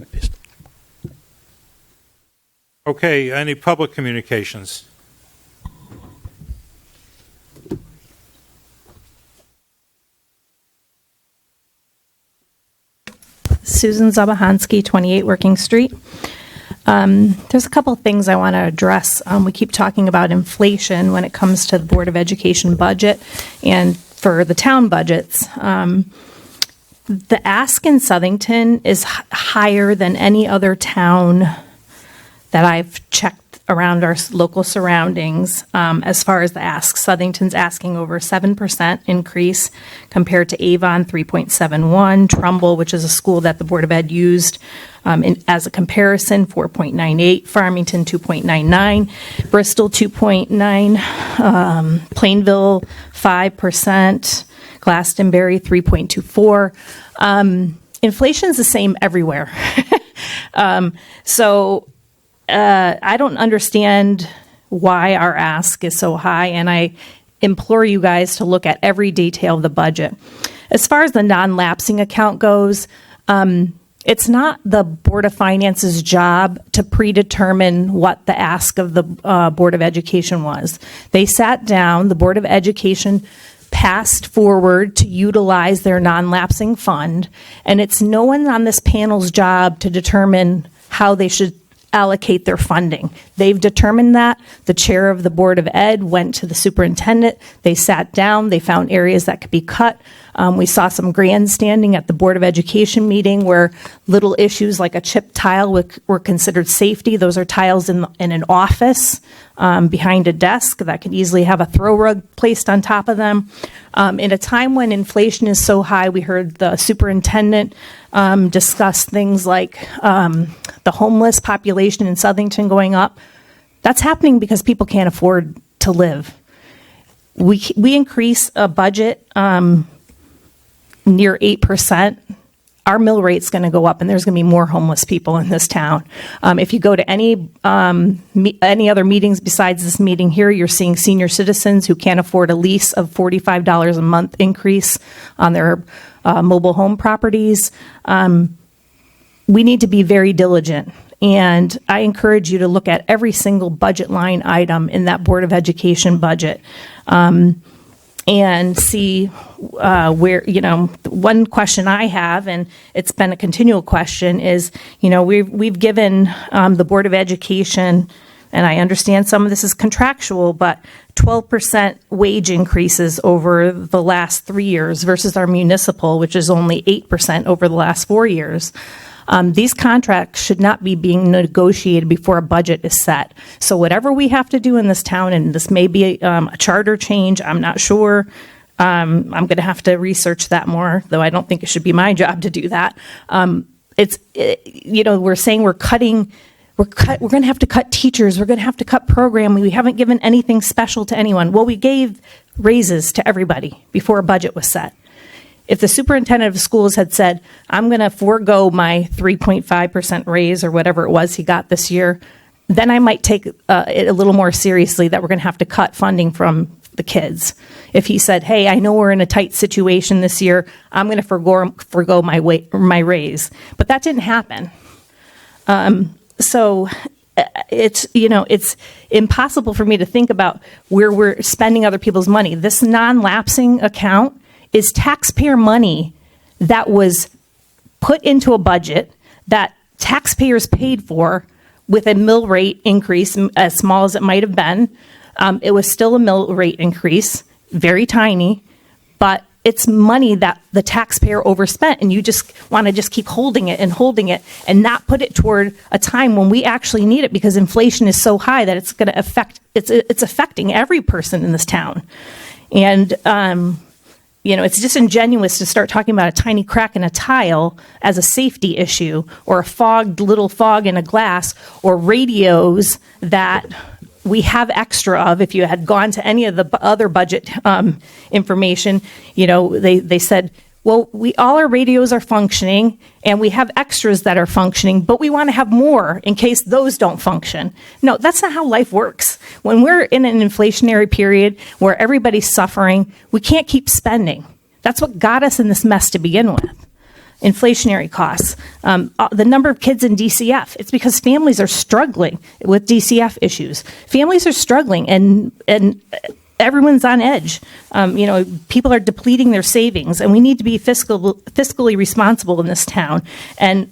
Okay, any public communications? Susan Zabahansky, 28 Working Street. There's a couple of things I want to address. We keep talking about inflation when it comes to the Board of Education budget and for the town budgets. The ask in Southington is higher than any other town that I've checked around our local surroundings as far as the asks. Southington's asking over 7% increase compared to Avon, 3.71. Trumbull, which is a school that the Board of Ed used as a comparison, 4.98. Farmington, 2.99. Bristol, 2.9. Plainville, 5%. Glastonbury, 3.24. Inflation is the same everywhere. So I don't understand why our ask is so high, and I implore you guys to look at every detail of the budget. As far as the non-lapsing account goes, it's not the Board of Finance's job to predetermine what the ask of the Board of Education was. They sat down, the Board of Education passed forward to utilize their non-lapsing fund, and it's no one on this panel's job to determine how they should allocate their funding. They've determined that. The chair of the Board of Ed went to the superintendent. They sat down. They found areas that could be cut. We saw some grandstanding at the Board of Education meeting where little issues like a chip tile were considered safety. Those are tiles in an office behind a desk that could easily have a throw rug placed on top of them. In a time when inflation is so high, we heard the superintendent discuss things like the homeless population in Southington going up. That's happening because people can't afford to live. We increase a budget near 8%. Our mill rate's going to go up, and there's going to be more homeless people in this town. If you go to any other meetings besides this meeting here, you're seeing senior citizens who can't afford a lease of $45 a month increase on their mobile home properties. We need to be very diligent, and I encourage you to look at every single budget line item in that Board of Education budget. And see where, one question I have, and it's been a continual question, is, we've given the Board of Education, and I understand some of this is contractual, but 12% wage increases over the last 3 years versus our municipal, which is only 8% over the last 4 years. These contracts should not be being negotiated before a budget is set. So whatever we have to do in this town, and this may be a charter change, I'm not sure. I'm going to have to research that more, though I don't think it should be my job to do that. We're saying we're going to have to cut teachers. We're going to have to cut programming. We haven't given anything special to anyone. Well, we gave raises to everybody before a budget was set. If the superintendent of schools had said, I'm going to forego my 3.5% raise or whatever it was he got this year, then I might take it a little more seriously that we're going to have to cut funding from the kids. If he said, hey, I know we're in a tight situation this year, I'm going to forego my raise. But that didn't happen. So it's impossible for me to think about where we're spending other people's money. This non-lapsing account is taxpayer money that was put into a budget that taxpayers paid for with a mill rate increase, as small as it might have been. It was still a mill rate increase, very tiny, but it's money that the taxpayer overspent, and you just want to just keep holding it and not put it toward a time when we actually need it, because inflation is so high that it's going to affect, it's affecting every person in this town. And it's disingenuous to start talking about a tiny crack in a tile as a safety issue, or a little fog in a glass, or radios that we have extra of. If you had gone to any of the other budget information, they said, well, all our radios are functioning and we have extras that are functioning, but we want to have more in case those don't function. No, that's not how life works. When we're in an inflationary period where everybody's suffering, we can't keep spending. That's what got us in this mess to begin with. Inflationary costs. The number of kids in DCF, it's because families are struggling with DCF issues. Families are struggling and everyone's on edge. People are depleting their savings, and we need to be fiscally responsible in this town. And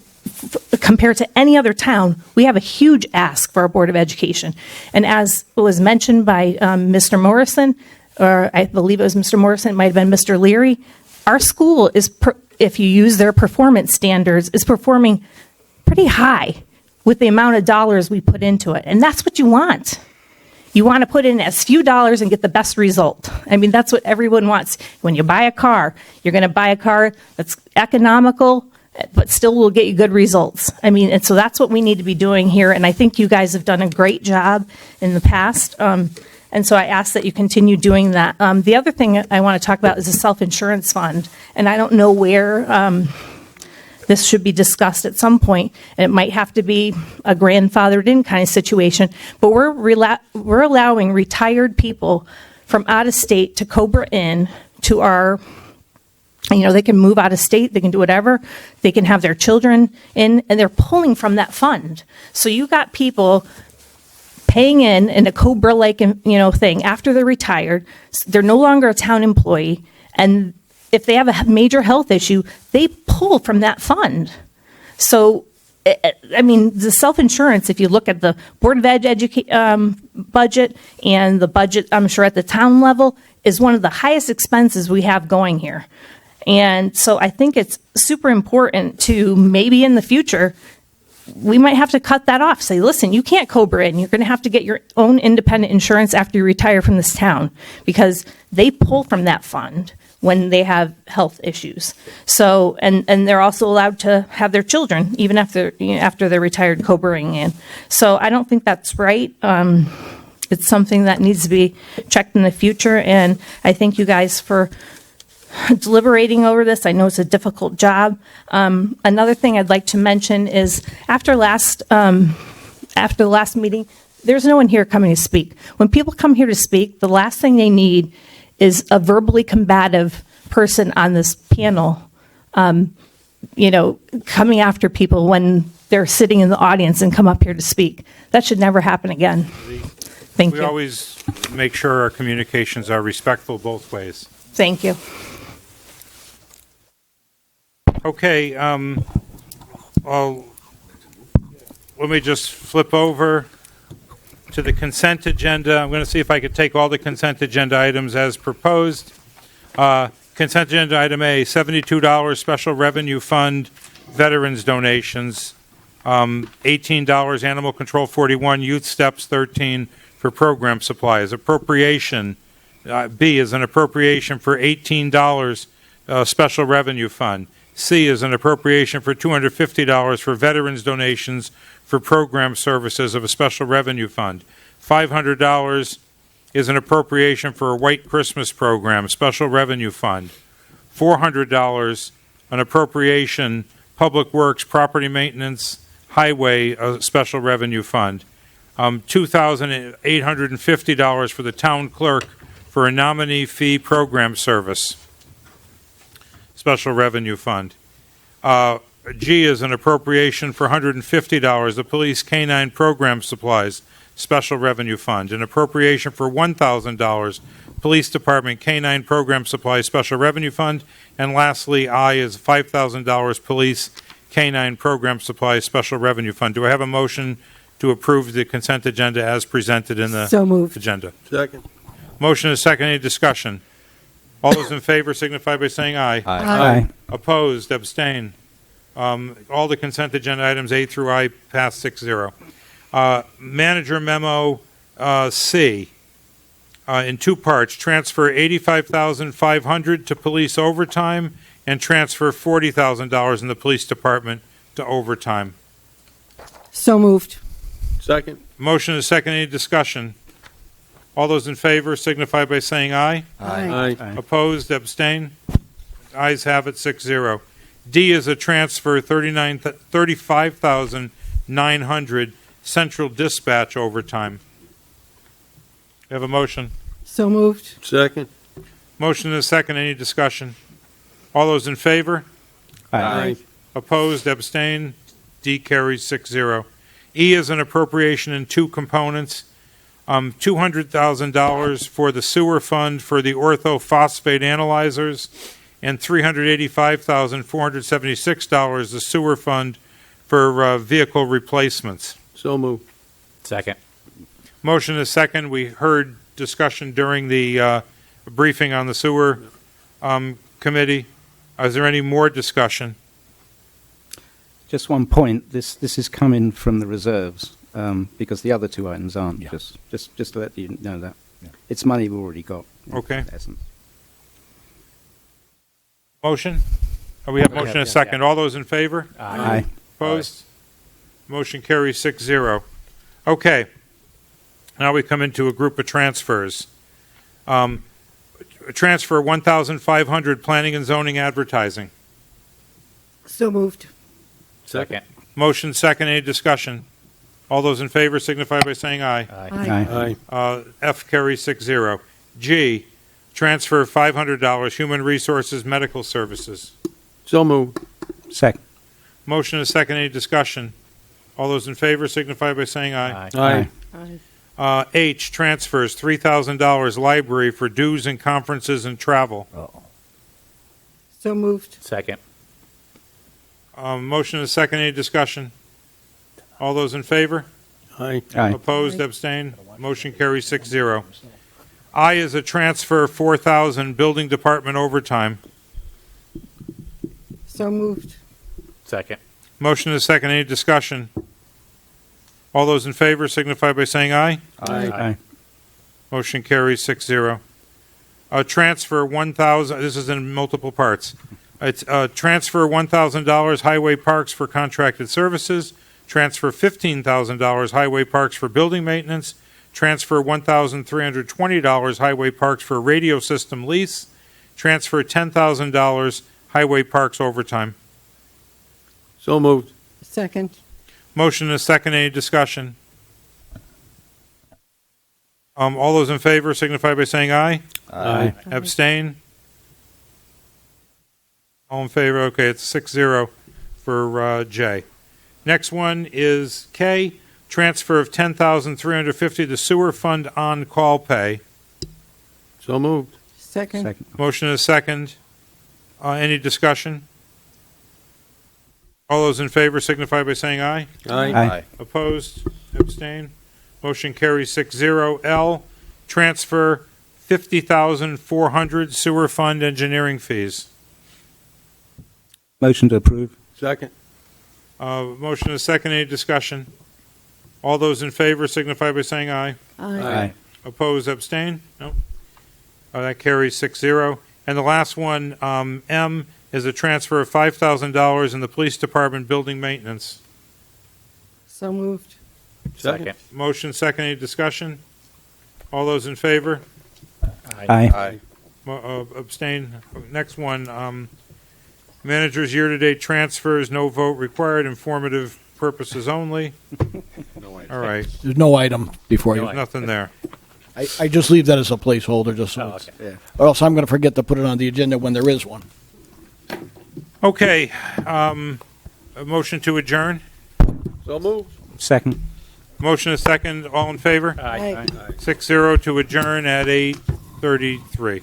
compared to any other town, we have a huge ask for our Board of Education. And as was mentioned by Mr. Morrison, or I believe it was Mr. Morrison, it might have been Mr. Leary, our school is, if you use their performance standards, is performing pretty high with the amount of dollars we put into it. And that's what you want. You want to put in as few dollars and get the best result. I mean, that's what everyone wants. When you buy a car, you're going to buy a car that's economical, but still will get you good results. I mean, and so that's what we need to be doing here. And I think you guys have done a great job in the past. And so I ask that you continue doing that. The other thing I want to talk about is the self-insurance fund. And I don't know where this should be discussed at some point. And it might have to be a grandfathered in kind of situation. But we're allowing retired people from out of state to Cobra in to our, they can move out of state, they can do whatever, they can have their children in, and they're pulling from that fund. So you got people paying in a Cobra-like, thing after they're retired. They're no longer a town employee, and if they have a major health issue, they pull from that fund. So, I mean, the self-insurance, if you look at the Board of Ed budget and the budget, I'm sure, at the town level, is one of the highest expenses we have going here. And so I think it's super important to maybe in the future, we might have to cut that off. Say, listen, you can't Cobra in. You're going to have to get your own independent insurance after you retire from this town because they pull from that fund when they have health issues. So, and they're also allowed to have their children even after they're retired Cobraing in. So I don't think that's right. It's something that needs to be checked in the future. And I thank you guys for deliberating over this. I know it's a difficult job. Another thing I'd like to mention is after the last meeting, there's no one here coming to speak. When people come here to speak, the last thing they need is a verbally combative person on this panel, coming after people when they're sitting in the audience and come up here to speak. That should never happen again. Thank you. We always make sure our communications are respectful both ways. Thank you. Okay, let me just flip over to the consent agenda. I'm going to see if I could take all the consent agenda items as proposed. Consent agenda item A, $72 special revenue fund, veterans donations, $18 animal control 41, youth steps 13 for program supplies. Appropriation, B is an appropriation for $18 special revenue fund. C is an appropriation for $250 for veterans donations for program services of a special revenue fund. $500 is an appropriation for a White Christmas program, special revenue fund. $400, an appropriation, public works, property maintenance, highway, special revenue fund. $2,850 for the town clerk for a nominee fee program service, special revenue fund. G is an appropriation for $150, the police canine program supplies, special revenue fund. An appropriation for $1,000, police department canine program supplies, special revenue fund. And lastly, I is $5,000, police canine program supplies, special revenue fund. Do I have a motion to approve the consent agenda as presented in the So moved. agenda? Second. Motion is second. Any discussion? All those in favor signify by saying aye. Aye. Opposed, abstain. All the consent agenda items A through I pass 6-0. Manager memo C in two parts. Transfer $85,500 to police overtime and transfer $40,000 in the police department to overtime. So moved. Second. Motion is second. Any discussion? All those in favor signify by saying aye. Aye. Opposed, abstain? Ayes have it, 6-0. D is a transfer, $35,900 central dispatch overtime. You have a motion? So moved. Second. Motion is second. Any discussion? All those in favor? Aye. Opposed, abstain? D carries 6-0. E is an appropriation in two components. $200,000 for the sewer fund for the orthophosphate analyzers, and $385,476 the sewer fund for vehicle replacements. So moved. Second. Motion is second. We heard discussion during the briefing on the sewer committee. Is there any more discussion? Just one point. This is coming from the reserves because the other two items aren't. Yeah. Just to let you know that it's money we've already got. Okay. In essence. Motion? We have motion and a second. All those in favor? Aye. Opposed? Motion carries 6-0. Okay. Now we come into a group of transfers. Transfer 1,500, planning and zoning advertising. So moved. Second. Motion second, any discussion? All those in favor signify by saying aye. Aye. F carries 6-0. G, transfer $500, human resources, medical services. So moved. Second. Motion is second, any discussion? All those in favor signify by saying aye. Aye. H, transfers $3,000, library for dues and conferences and travel. So moved. Second. Motion is second, any discussion? All those in favor? Aye. Aye. Opposed, abstained, motion carries 6-0. I is a transfer 4,000, building department overtime. So moved. Second. Motion is second, any discussion? All those in favor signify by saying aye. Aye. Motion carries 6-0. Transfer 1,000, this is in multiple parts. It's transfer $1,000 highway parks for contracted services, transfer $15,000 highway parks for building maintenance, transfer $1,320 highway parks for radio system lease, transfer $10,000 highway parks overtime. So moved. Second. Motion is second, any discussion? All those in favor signify by saying aye. Aye. Abstain? All in favor? Okay, it's 6-0 for J. Next one is K, transfer of $10,350 to sewer fund on-call pay. So moved. Second. Second. Motion is second. Any discussion? All those in favor signify by saying aye. Aye. Opposed? Abstain? Motion carries 6-0. L, transfer $50,400 sewer fund engineering fees. Motion to approve. Second. Motion is second. Any discussion? All those in favor signify by saying aye. Aye. Opposed? Abstain? No. That carries 6-0. And the last one, M, is a transfer of $5,000 in the police department building maintenance. So moved. Second. Motion second. Any discussion? All those in favor? Aye. Abstain. Next one, manager's year-to-date transfers, no vote required, informative purposes only. All right, There's no item before you. there's nothing there. I just leave that as a placeholder, just so Oh, it's, okay. or else I'm going to forget to put it on the agenda when there is one. Okay, a motion to adjourn. So moved. Second. Motion is second. All in favor? Aye. 6-0 to adjourn at 8:33.